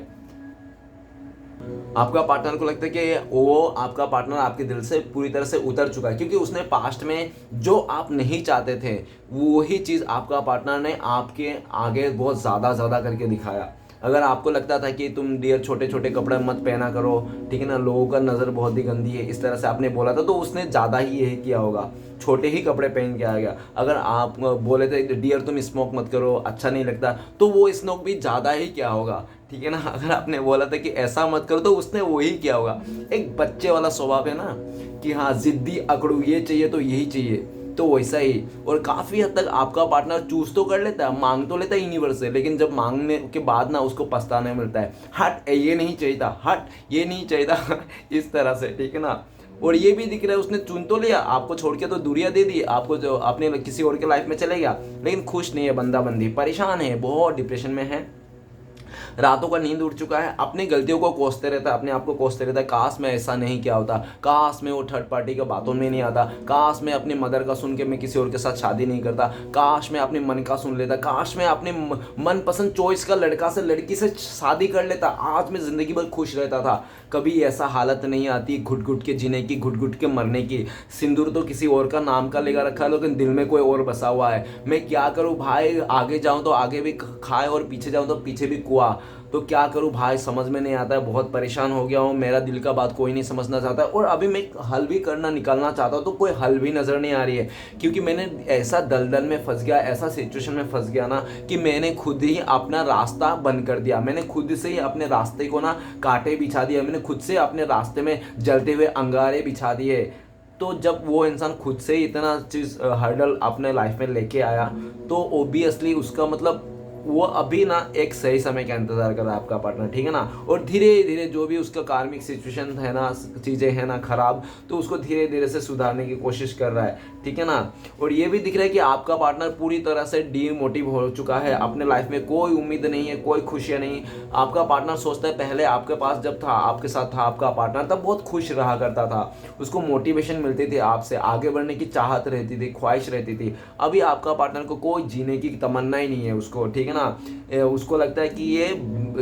आपका पार्टनर को लगता है कि वो आपका पार्टनर आपके दिल से पूरी तरह से उतर चुका है, क्योंकि उसने पास्ट में जो आप नहीं चाहते थे वही चीज़ आपका पार्टनर ने आपके आगे बहुत ज़्यादा करके दिखाया। अगर आपको लगता था कि तुम डियर छोटे छोटे कपड़े मत पहना करो, ठीक है ना, लोगों का नज़र बहुत ही गंदी है, इस तरह से आपने बोला था, तो उसने ज़्यादा ही यही किया होगा, छोटे ही कपड़े पहन के आ गया। अगर आप बोले थे डियर तुम स्मोक मत करो, अच्छा नहीं लगता, तो वो स्मोक भी ज़्यादा ही क्या होगा। ठीक है ना। अगर आपने बोला था कि ऐसा मत करो, तो उसने वही किया होगा। एक बच्चे वाला स्वभाव है ना कि हाँ जिद्दी अकड़ू, ये चाहिए तो यही चाहिए, तो वैसा ही। और काफ़ी हद तक आपका पार्टनर चूज तो कर लेता है, मांग तो लेता है यूनिवर्स से, लेकिन जब मांगने के बाद ना उसको पछताने मिलता है, हट ये नहीं चाहिए था, हट ये नहीं चाहिए था इस तरह से। ठीक है ना। और ये भी दिख रहा है उसने चुन तो लिया, आपको छोड़ के तो दूरियां दे दी, आपको जो अपने किसी और के लाइफ में चले गया, लेकिन खुश नहीं है, बंदा बंदी परेशान है, बहुत डिप्रेशन में है। रातों का नींद उड़ चुका है, अपनी गलतियों को कोसते रहता है, अपने आप को कोसते रहता है, काश मैं ऐसा नहीं किया होता, काश मैं वो थर्ड पार्टी के बातों में नहीं आता, काश मैं अपनी मदर का सुन के मैं किसी और के साथ शादी नहीं करता, काश मैं अपने मन का सुन लेता, काश मैं अपने मनपसंद चॉइस का लड़का से लड़की से शादी कर लेता, आज मैं ज़िंदगी भर खुश रहता था। कभी ऐसा हालत नहीं आती घुट घुट के जीने की, घुट घुट के मरने की। सिंदूर तो किसी और का नाम का लेकर रखा है, लेकिन दिल में कोई और बसा हुआ है। मैं क्या करूँ भाई, आगे जाऊँ तो आगे भी खाए और पीछे जाऊँ तो पीछे भी कुआं। तो क्या करूँ भाई, समझ में नहीं आता है, बहुत परेशान हो गया हूँ, मेरा दिल का बात कोई नहीं समझना चाहता है। और अभी मैं हल भी करना निकालना चाहता हूँ तो कोई हल भी नज़र नहीं आ रही है, क्योंकि मैंने ऐसा दलदल में फंस गया, ऐसा सिचुएशन में फंस गया ना कि मैंने खुद ही अपना रास्ता बंद कर दिया। मैंने खुद से ही अपने रास्ते को ना कांटे बिछा दिया, मैंने खुद से अपने रास्ते में जलते हुए अंगारे बिछा दिए। तो जब वो इंसान खुद से ही इतना चीज़ हर्डल अपने लाइफ में लेके आया, तो ओबियसली उसका मतलब वो अभी ना एक सही समय का इंतजार कर रहा है आपका पार्टनर, ठीक है ना। और धीरे धीरे जो भी उसका कार्मिक सिचुएशन है ना, चीज़ें हैं ना खराब, तो उसको धीरे धीरे से सुधारने की कोशिश कर रहा है, ठीक है ना। और ये भी दिख रहा है कि आपका पार्टनर पूरी तरह से डीमोटिव हो चुका है, अपने लाइफ में कोई उम्मीद नहीं है, कोई खुशियाँ नहीं। आपका पार्टनर सोचता है पहले आपके पास जब था, आपके साथ था आपका पार्टनर, तब बहुत खुश रहा करता था, उसको मोटिवेशन मिलती थी, आपसे आगे बढ़ने की चाहत रहती थी, ख्वाहिश रहती थी। अभी आपका पार्टनर को कोई जीने की तमन्ना ही नहीं है उसको, ठीक है ना। उसको लगता है कि ये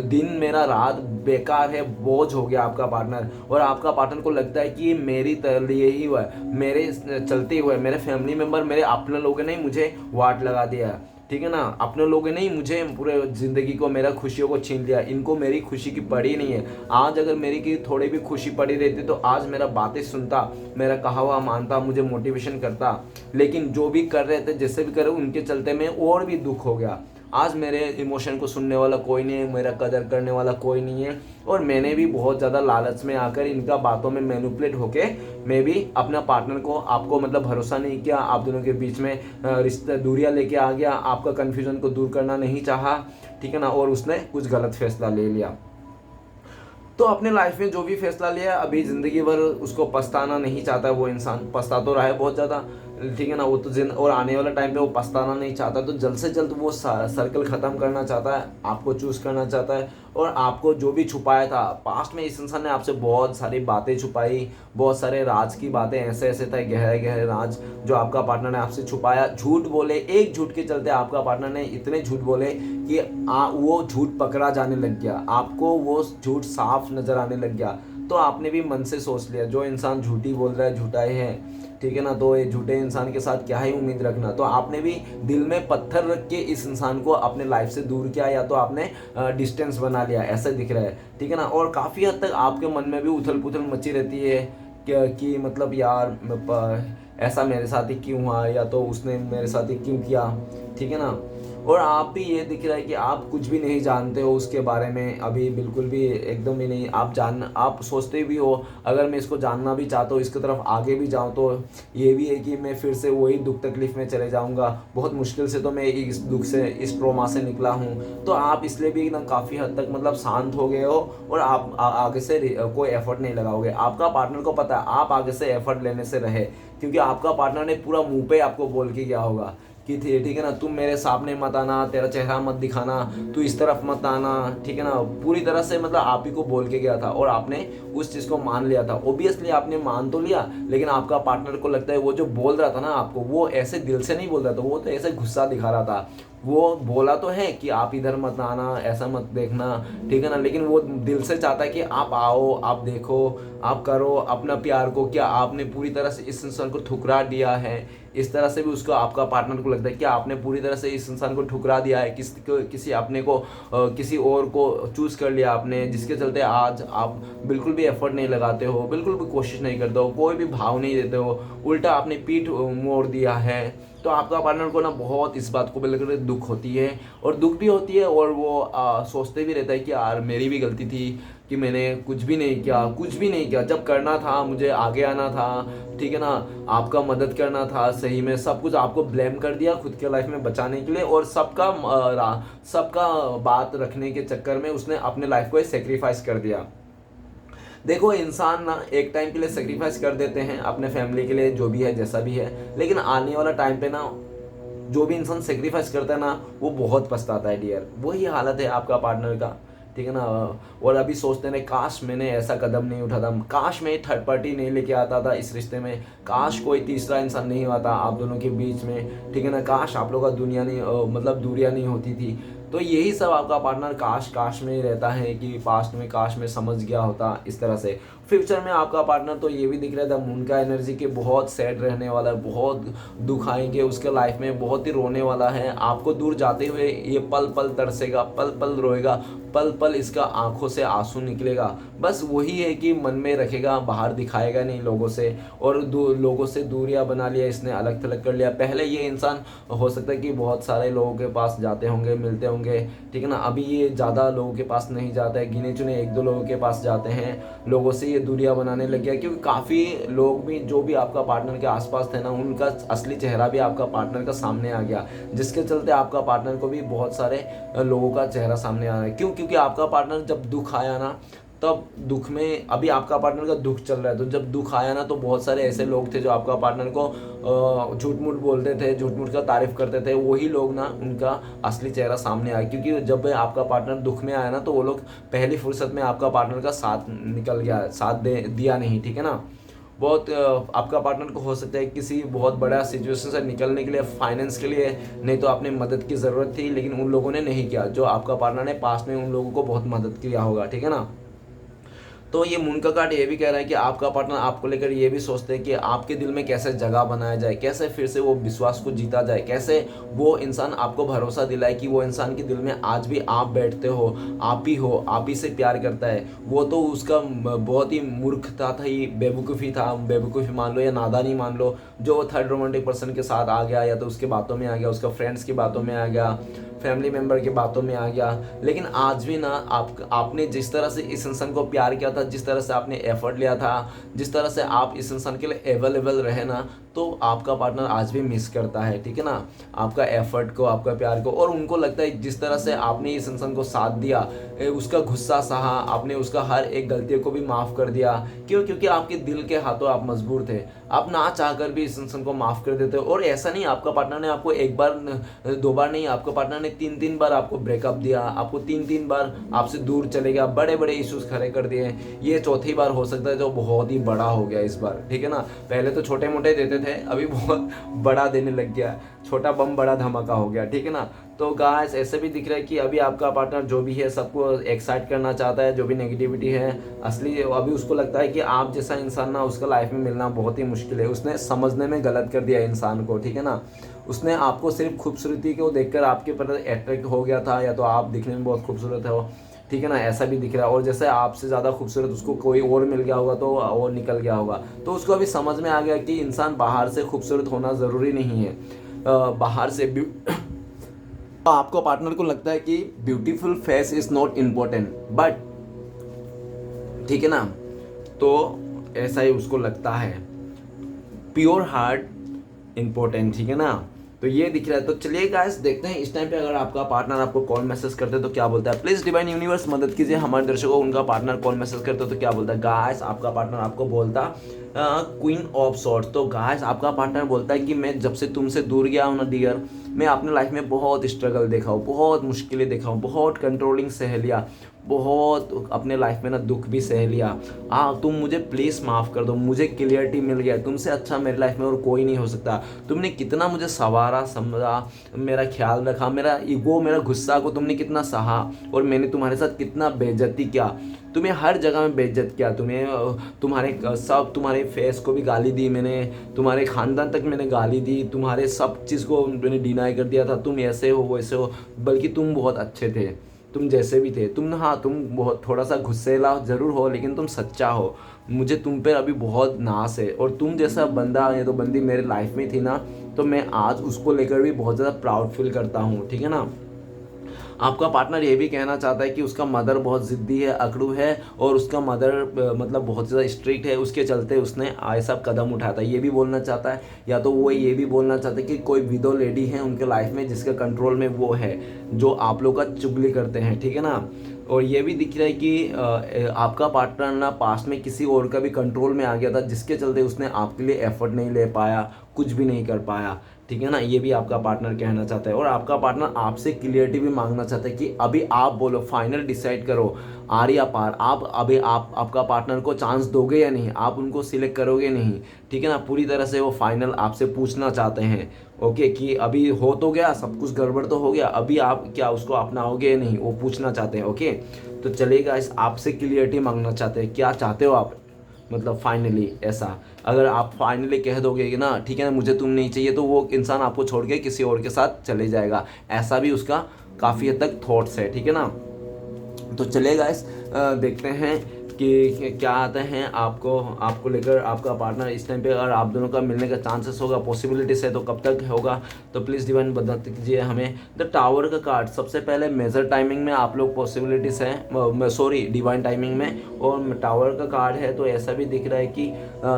दिन मेरा रात बेकार है, बोझ हो गया आपका पार्टनर। और आपका पार्टनर को लगता है कि ये मेरी लिए ही हुआ है, मेरे चलते हुए, मेरे फैमिली मेम्बर, मेरे अपने लोगों ने मुझे वाट लगा दिया, ठीक है ना। अपने लोगों ने ही मुझे पूरे ज़िंदगी को, मेरा खुशियों को छीन लिया, इनको मेरी खुशी की पड़ी नहीं है। आज अगर मेरी की थोड़ी भी खुशी पड़ी रहती तो आज मेरा बातें सुनता, मेरा कहा हुआ मानता, मुझे मोटिवेशन करता। लेकिन जो भी कर रहे थे, जैसे भी कर रहे, उनके चलते मैं और भी दुख हो गया। आज मेरे इमोशन को सुनने वाला कोई नहीं है, मेरा कदर करने वाला कोई नहीं है। और मैंने भी बहुत ज़्यादा लालच में आकर इनका बातों में मैनिपुलेट होके मैं भी अपना पार्टनर को, आपको मतलब भरोसा नहीं किया, आप दोनों के बीच में रिश्ते दूरियां लेके आ गया, आपका कन्फ्यूजन को दूर करना नहीं चाहा, ठीक है ना। और उसने कुछ गलत फैसला ले लिया। तो अपने लाइफ में जो भी फैसला लिया, अभी ज़िंदगी भर उसको पछताना नहीं चाहता वो इंसान। पछता तो रहा है बहुत ज़्यादा, ठीक है ना। वो तो और आने वाला टाइम पे वो पछताना नहीं चाहता, तो जल्द से जल्द वो सर्कल ख़त्म करना चाहता है, आपको चूज़ करना चाहता है। और आपको जो भी छुपाया था पास्ट में, इस इंसान ने आपसे बहुत सारी बातें छुपाई, बहुत सारे राज की बातें, ऐसे ऐसे थे गहरे गहरे राज जो आपका पार्टनर ने आपसे छुपाया। झूठ बोले, एक झूठ के चलते आपका पार्टनर ने इतने झूठ बोले कि वो झूठ पकड़ा जाने लग गया, आपको वो झूठ साफ नज़र आने लग गया। तो आपने भी मन से सोच लिया, जो इंसान झूठी बोल रहा है झूठा ही है, ठीक है ना। तो ये झूठे इंसान के साथ क्या ही उम्मीद रखना। तो आपने भी दिल में पत्थर रख के इस इंसान को अपने लाइफ से दूर किया, या तो आपने डिस्टेंस बना लिया, ऐसा दिख रहा है, ठीक है ना। और काफ़ी हद तक आपके मन में भी उथल पुथल मची रहती है कि मतलब यार ऐसा मेरे साथ ही क्यों हुआ, या तो उसने मेरे साथ ही क्यों किया, ठीक है ना। और आप भी ये दिख रहा है कि आप कुछ भी नहीं जानते हो उसके बारे में, अभी बिल्कुल भी एकदम भी नहीं। आप सोचते भी हो अगर मैं इसको जानना भी चाहता हूँ, इसकी तरफ आगे भी जाऊँ, तो ये भी है कि मैं फिर से वही दुख तकलीफ में चले जाऊँगा। बहुत मुश्किल से तो मैं इस दुख से, इस ट्रॉमा से निकला हूँ। तो आप इसलिए भी एकदम काफ़ी हद तक मतलब शांत हो गए हो, और आप आगे से कोई एफर्ट नहीं लगाओगे। आपका पार्टनर को पता है आप आगे से एफर्ट लेने से रहे, क्योंकि आपका पार्टनर ने पूरा मुँह पे आपको बोल के गया होगा कि ठीक है ना, तुम मेरे सामने मत आना, तेरा चेहरा मत दिखाना, तू इस तरफ मत आना, ठीक है ना। पूरी तरह से मतलब आप ही को बोल के गया था, और आपने उस चीज़ को मान लिया था। ओबियसली आपने मान तो लिया, लेकिन आपका पार्टनर को लगता है वो जो बोल रहा था ना आपको, वो ऐसे दिल से नहीं बोल रहा था, वो तो ऐसे गुस्सा दिखा रहा था। वो बोला तो है कि आप इधर मत आना, ऐसा मत देखना, ठीक है ना, लेकिन वो दिल से चाहता है कि आप आओ, आप देखो, आप करो अपना प्यार को। क्या आपने पूरी तरह से इस इंसान को ठुकरा दिया है? इस तरह से भी उसको, आपका पार्टनर को लगता है कि आपने पूरी तरह से इस इंसान को ठुकरा दिया है, किसी अपने को किसी और को चूज़ कर लिया आपने, जिसके चलते आज आप बिल्कुल भी एफर्ट नहीं लगाते हो, बिल्कुल भी कोशिश नहीं करते हो, कोई भी भाव नहीं देते हो, उल्टा आपने पीठ मोड़ दिया है। तो आपका पार्टनर को ना बहुत इस बात को लेकर दुख होती है, और दुख भी होती है, और वो सोचते भी रहता है कि यार मेरी भी गलती थी कि मैंने कुछ भी नहीं किया, कुछ भी नहीं किया। जब करना था मुझे आगे आना था, ठीक है ना, आपका मदद करना था, सही में सब कुछ आपको ब्लेम कर दिया खुद के लाइफ में बचाने के लिए, और सबका बात रखने के चक्कर में उसने अपने लाइफ को सेक्रीफाइस कर दिया। देखो इंसान ना एक टाइम के लिए सेक्रीफाइस कर देते हैं अपने फैमिली के लिए, जो भी है जैसा भी है, लेकिन आने वाला टाइम पे ना जो भी इंसान सेक्रीफाइस करता है ना, वो बहुत पछताता है डियर। वही हालत है आपका पार्टनर का, ठीक है ना। और अभी सोचते हैं काश मैंने ऐसा कदम नहीं उठाता, काश मैं थर्ड पार्टी नहीं लेके आता था इस रिश्ते में, काश कोई तीसरा इंसान नहीं आता आप दोनों के बीच में, ठीक है ना, काश आप लोगों का दुनिया नहीं मतलब दूरियां नहीं होती थी। तो यही सब आपका पार्टनर काश काश में ही रहता है कि पास्ट में काश में समझ गया होता इस तरह से। फ्यूचर में आपका पार्टनर तो ये भी दिख रहा था मून का एनर्जी के बहुत सैड रहने वाला है, बहुत दुख आएंगे उसके लाइफ में, बहुत ही रोने वाला है, आपको दूर जाते हुए ये पल पल तरसेगा, पल पल रोएगा, पल पल इसका आंखों से आंसू निकलेगा। बस वही है कि मन में रखेगा, बाहर दिखाएगा नहीं लोगों से, और लोगों से दूरियां बना लिया इसने, अलग थलग कर लिया। पहले ये इंसान हो सकता है कि बहुत सारे लोगों के पास जाते होंगे, मिलते होंगे, ठीक है ना, अभी ये ज़्यादा लोगों के पास नहीं जाता है, गिने चुने एक दो लोगों के पास जाते हैं, लोगों से ये दूरियां बनाने लग गया। क्योंकि काफ़ी लोग भी जो भी आपका पार्टनर के आसपास थे ना, उनका असली चेहरा भी आपका पार्टनर का सामने आ गया, जिसके चलते आपका पार्टनर को भी बहुत सारे लोगों का चेहरा सामने आ रहा है। क्यों? क्योंकि आपका पार्टनर जब दुख आया ना, तब दुख में, अभी आपका पार्टनर का दुख चल रहा है, तो जब दुख आया ना तो बहुत सारे ऐसे लोग थे जो आपका पार्टनर को झूठ मूठ बोलते थे, झूठ मूठ का तारीफ करते थे, वही लोग ना उनका असली चेहरा सामने आया। क्योंकि जब आपका पार्टनर दुख में आया ना तो वो लोग पहली फुर्सत में आपका पार्टनर का साथ निकल गया, साथ दे दिया नहीं, ठीक है ना। बहुत आपका पार्टनर को हो सकता है किसी बहुत बड़ा सिचुएशन से निकलने के लिए, फाइनेंस के लिए, नहीं तो आपने मदद की ज़रूरत थी लेकिन उन लोगों ने नहीं किया, जो आपका पार्टनर ने पास्ट में उन लोगों को बहुत मदद किया होगा, ठीक है ना। तो ये मून का कार्ड ये भी कह रहा है कि आपका पार्टनर आपको लेकर ये भी सोचते हैं कि आपके दिल में कैसे जगह बनाया जाए, कैसे फिर से वो विश्वास को जीता जाए, कैसे वो इंसान आपको भरोसा दिलाए कि वो इंसान के दिल में आज भी आप बैठते हो, आप ही से प्यार करता है। वो तो उसका बहुत ही मूर्खता था, ही बेवकूफ़ी था, बेवकूफ़ी मान लो या नादानी मान लो, जो थर्ड रोमांटिक पर्सन के साथ आ गया, या तो उसके बातों में आ गया, उसका फ्रेंड्स की बातों में आ गया, फैमिली मेम्बर की बातों में आ गया। लेकिन आज भी ना आपने जिस तरह से इस इंसान को प्यार किया था, जिस तरह से आपने एफर्ट लिया था, जिस तरह से आप इस इंसान के लिए अवेलेबल रहे ना, तो आपका पार्टनर आज भी मिस करता है, ठीक है ना, आपका एफर्ट को, आपका प्यार को। और उनको लगता है जिस तरह से आपने इस इंसान को साथ दिया, उसका गुस्सा सहा आपने, उसका हर एक गलतियों को भी माफ़ कर दिया। क्यों? क्योंकि आपके दिल के हाथों आप मजबूर थे, आप ना चाहकर भी इस इंसान को माफ़ कर देते हो। और ऐसा नहीं आपका पार्टनर ने आपको एक बार दो बार नहीं, आपका पार्टनर ने तीन बार आपको ब्रेकअप दिया, आपको तीन बार आपसे दूर चले गया, बड़े बड़े इश्यूज खड़े कर दिए। ये चौथी बार हो सकता है जो बहुत ही बड़ा हो गया इस बार, ठीक है ना। पहले तो छोटे मोटे देते थे, अभी बहुत बड़ा देने लग गया, छोटा बम बड़ा धमाका हो गया, ठीक है ना। तो गाइस ऐसे भी दिख रहा है कि अभी आपका पार्टनर जो भी है सबको एक्साइट करना चाहता है, जो भी नेगेटिविटी है असली, अभी उसको लगता है कि आप जैसा इंसान ना उसका लाइफ में मिलना बहुत ही मुश्किल है। उसने समझने में गलत कर दिया इंसान को, ठीक है ना। उसने आपको सिर्फ खूबसूरती को देखकर आपके प्रति अट्रैक्ट हो गया था, या तो आप दिखने में बहुत खूबसूरत हो, ठीक है ना, ऐसा भी दिख रहा है। और जैसे आपसे ज़्यादा खूबसूरत उसको कोई और मिल गया होगा तो और निकल गया होगा, तो उसको अभी समझ में आ गया कि इंसान बाहर से खूबसूरत होना ज़रूरी नहीं है, बाहर से आपको पार्टनर को लगता है कि beautiful face is not important, but ठीक है ना, तो ऐसा ही उसको लगता है, प्योर हार्ट इम्पोर्टेंट, ठीक है ना। तो ये दिख रहा है। तो चलिए गाइस देखते हैं इस टाइम पे अगर आपका पार्टनर आपको कॉल मैसेज करते हैं तो क्या बोलता है। प्लीज डिवाइन यूनिवर्स मदद कीजिए हमारे दर्शकों, उनका पार्टनर कॉल मैसेज करते हो तो क्या बोलता है। गाइस आपका पार्टनर आपको बोलता क्वीन ऑफ सॉर्ड्स। तो गाइस आपका पार्टनर बोलता है कि मैं जब से तुमसे दूर गया हूँ ना डियर, मैं अपने लाइफ में बहुत स्ट्रगल देखा हूँ, बहुत मुश्किलें देखा हूँ, बहुत कंट्रोलिंग सह लिया, बहुत अपने लाइफ में ना दुख भी सह लिया। तुम मुझे प्लीज़ माफ़ कर दो, मुझे क्लियरिटी मिल गया, तुमसे अच्छा मेरी लाइफ में और कोई नहीं हो सकता। तुमने कितना मुझे संवारा, समझा, मेरा ख्याल रखा, मेरा ईगो, मेरा गुस्सा को तुमने कितना सहा, और मैंने तुम्हारे साथ कितना बेइज्जती किया, तुम्हें हर जगह में बेइज्जत किया, तुम्हारे फेस को भी गाली दी मैंने, तुम्हारे ख़ानदान तक मैंने गाली दी, तुम्हारे सब चीज़ को मैंने डिनाई कर दिया था, तुम ऐसे हो वैसे हो, बल्कि तुम बहुत अच्छे थे, तुम जैसे भी थे तुम। हाँ तुम बहुत थोड़ा सा गुस्सेला ज़रूर हो, लेकिन तुम सच्चा हो, मुझे तुम पर अभी बहुत नाज है। और तुम जैसा बंदा या तो बंदी मेरे लाइफ में थी ना, तो मैं आज उसको लेकर भी बहुत ज़्यादा प्राउड फील करता हूँ, ठीक है ना। आपका पार्टनर ये भी कहना चाहता है कि उसका मदर बहुत ज़िद्दी है, अकड़ू है, और उसका मदर मतलब बहुत ज़्यादा स्ट्रिक्ट है, उसके चलते उसने ऐसा कदम उठाता है, ये भी बोलना चाहता है। या तो वो ये भी बोलना चाहता है कि कोई विडो लेडी है उनके लाइफ में जिसके कंट्रोल में वो है, जो आप लोग का चुगली करते हैं, ठीक है ना। और ये भी दिख रहा है कि आपका पार्टनर ना पास्ट में किसी और का भी कंट्रोल में आ गया था, जिसके चलते उसने आपके लिए एफर्ट नहीं ले पाया, कुछ भी नहीं कर पाया, ठीक है ना। ये भी आपका पार्टनर कहना चाहता है। और आपका पार्टनर आपसे क्लियरिटी भी मांगना चाहता है कि अभी आप बोलो, फाइनल डिसाइड करो, आर या पार। आप अभी आपका पार्टनर को चांस दोगे या नहीं, आप उनको सिलेक्ट करोगे नहीं, ठीक है ना। पूरी तरह से वो फाइनल आपसे पूछना चाहते हैं, ओके, कि अभी हो तो गया, सब कुछ गड़बड़ तो हो गया, अभी आप क्या उसको अपनाओगे या नहीं, वो पूछना चाहते हैं, ओके। तो चलेगा, इस आपसे क्लियरिटी मांगना चाहते हैं, क्या चाहते हो आप, मतलब फाइनली ऐसा। अगर आप फाइनली कह दोगे कि ना ठीक है ना, मुझे तुम नहीं चाहिए, तो वो इंसान आपको छोड़ के किसी और के साथ चले जाएगा। ऐसा भी उसका काफ़ी हद तक थॉट्स है, ठीक है ना। तो चलेगा, इस देखते हैं कि क्या आते हैं आपको लेकर आपका पार्टनर इस टाइम पे। अगर आप दोनों का मिलने का चांसेस होगा, पॉसिबिलिटीज है, तो कब तक होगा, तो प्लीज़ डिवाइन बता दीजिए हमें। द टावर का कार्ड सबसे पहले मेजर टाइमिंग में आप लोग पॉसिबिलिटीज़ हैं, सॉरी डिवाइन टाइमिंग में, और टावर का कार्ड है तो ऐसा भी दिख रहा है कि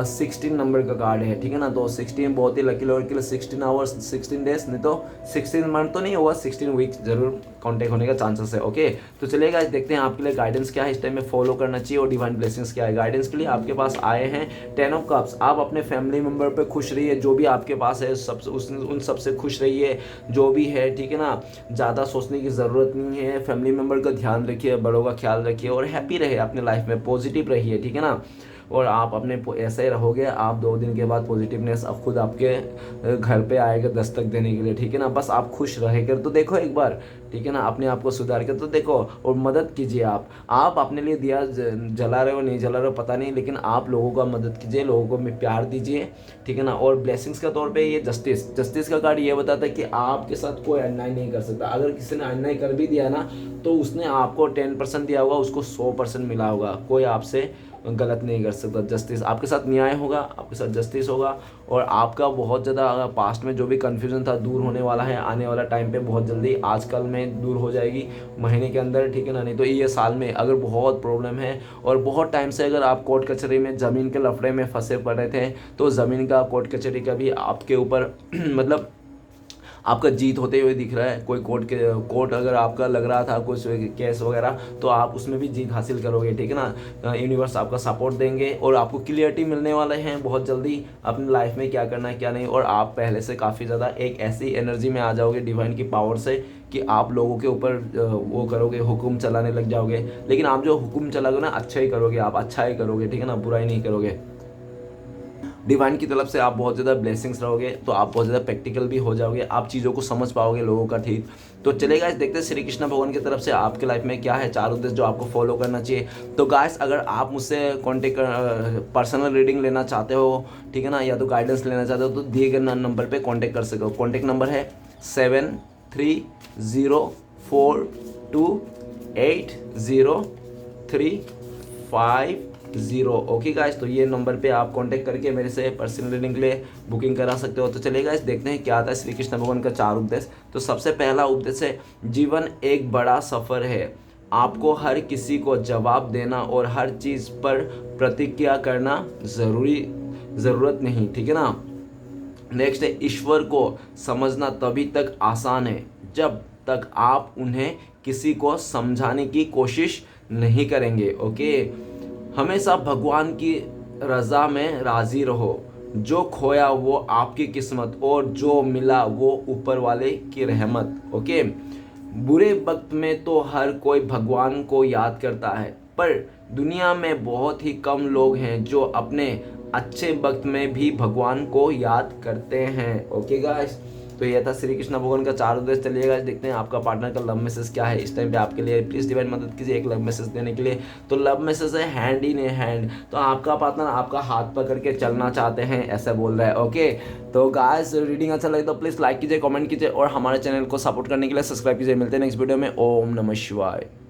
16 नंबर का कार्ड है, ठीक है ना। तो 16 बहुत ही लकी लोगों के लिए, 16 आवर्स 16 डेज, नहीं तो 16 मंथ तो नहीं होगा, 16 वीक्स जरूर कॉन्टेक्ट होने का चांसेस है, ओके। तो चलेगा, देखते हैं आपके लिए गाइडेंस क्या है इस टाइम में फॉलो करना चाहिए, और डिवाइन ब्लेसिंग्स क्या है। गाइडेंस के लिए आपके पास आए हैं 10 ऑफ कप्स। आप अपने फैमिली मेंबर पे खुश रहिए, जो भी आपके पास है उन सबसे खुश रहिए, जो भी है, ठीक है ना। ज़्यादा सोचने की ज़रूरत नहीं है, फैमिली मेंबर का ध्यान रखिए, बड़ों का ख्याल रखिए, और हैप्पी रहिए अपने लाइफ में, पॉजिटिव रहिए, ठीक है ना। और आप अपने ऐसे ही रहोगे, आप 2 दिन के बाद पॉजिटिवनेस अब खुद आपके घर पे आएगा दस्तक देने के लिए, ठीक है ना। बस आप खुश रह कर तो देखो एक बार, ठीक है ना, अपने आप को सुधार कर तो देखो, और मदद कीजिए। आप अपने लिए दिया जला रहे हो नहीं जला रहे हो पता नहीं, लेकिन आप लोगों का मदद कीजिए, लोगों को प्यार दीजिए, ठीक है ना। और ब्लेसिंग्स का तौर पे ये जस्टिस का कार्ड ये बताता है कि आपके साथ कोई अन्याय नहीं कर सकता। अगर किसी ने अन्याय कर भी दिया ना, तो उसने आपको 10% दिया होगा, उसको 100% मिला होगा। कोई आपसे गलत नहीं कर सकता। जस्टिस आपके साथ, न्याय होगा, आपके साथ जस्टिस होगा, और आपका बहुत ज़्यादा पास्ट में जो भी कन्फ्यूजन था दूर होने वाला है आने वाला टाइम पे, बहुत जल्दी आजकल में दूर हो जाएगी, महीने के अंदर, ठीक है ना। नहीं तो ये साल में अगर बहुत प्रॉब्लम है और बहुत टाइम से अगर आप कोर्ट कचहरी में ज़मीन के लफड़े में फंसे पड़े थे, तो ज़मीन का कोर्ट कचहरी का भी आपके ऊपर मतलब आपका जीत होते हुए दिख रहा है। कोई कोर्ट अगर आपका लग रहा था कुछ केस वगैरह, तो आप उसमें भी जीत हासिल करोगे, ठीक है ना। यूनिवर्स आपका सपोर्ट देंगे, और आपको क्लियरिटी मिलने वाले हैं बहुत जल्दी अपनी लाइफ में क्या करना है क्या नहीं। और आप पहले से काफ़ी ज़्यादा एक ऐसी एनर्जी में आ जाओगे डिवाइन की पावर से कि आप लोगों के ऊपर वो करोगे, हुक्म चलाने लग जाओगे। लेकिन आप जो हुक्म चलाओगे ना, अच्छा ही करोगे, आप अच्छा ही करोगे, ठीक है ना, बुराई नहीं करोगे। डिवाइन की तरफ से आप बहुत ज़्यादा ब्लेसिंग्स रहोगे, तो आप बहुत ज़्यादा प्रैक्टिकल भी हो जाओगे, आप चीज़ों को समझ पाओगे लोगों का, ठीक। तो चलिए गाइस, देखते हैं श्री कृष्ण भगवान की तरफ से आपके लाइफ में क्या है 4 उद्देश्य जो आपको फॉलो करना चाहिए। तो गाइस, अगर आप मुझसे पर्सनल रीडिंग लेना चाहते हो, ठीक है ना, या तो गाइडेंस लेना चाहते हो, तो दिए गए नंबर पर कॉन्टेक्ट कर सकते हो। कॉन्टेक्ट नंबर है 7304228035 ओके गाइस। तो ये नंबर पे आप कांटेक्ट करके मेरे से पर्सनल रीडिंग के लिए बुकिंग करा सकते हो। तो चलिए गाइस, देखते हैं क्या आता है श्री कृष्ण भगवान का 4 उपदेश। तो सबसे पहला उपदेश है, जीवन एक बड़ा सफ़र है, आपको हर किसी को जवाब देना और हर चीज़ पर प्रतिक्रिया करना ज़रूरत नहीं, ठीक है ना। नेक्स्ट है, ईश्वर को समझना तभी तक आसान है जब तक आप उन्हें किसी को समझाने की कोशिश नहीं करेंगे, ओके। हमेशा भगवान की रज़ा में राज़ी रहो, जो खोया वो आपकी किस्मत, और जो मिला वो ऊपर वाले की रहमत, ओके। बुरे वक्त में तो हर कोई भगवान को याद करता है, पर दुनिया में बहुत ही कम लोग हैं जो अपने अच्छे वक्त में भी भगवान को याद करते हैं, ओके गाइस। तो ये था श्री कृष्ण भगवान का 4 उद्देश्य। चलिएगा, देखते हैं आपका पार्टनर का लव मैसेज क्या है इस टाइम पे आपके लिए। प्लीज़ डिवाइन मदद कीजिए एक लव मैसेज देने के लिए। तो लव मैसेज है हैंड इन हैंड, तो आपका पार्टनर आपका हाथ पकड़ के चलना चाहते हैं ऐसा बोल रहा है, ओके। तो गाइस, रीडिंग अच्छा लगे तो प्लीज़ लाइक कीजिए, कमेंट कीजिए, और हमारे चैनल को सपोर्ट करने के लिए सब्सक्राइब कीजिए। मिलते हैं नेक्स्ट वीडियो में। ओम नमः शिवाय।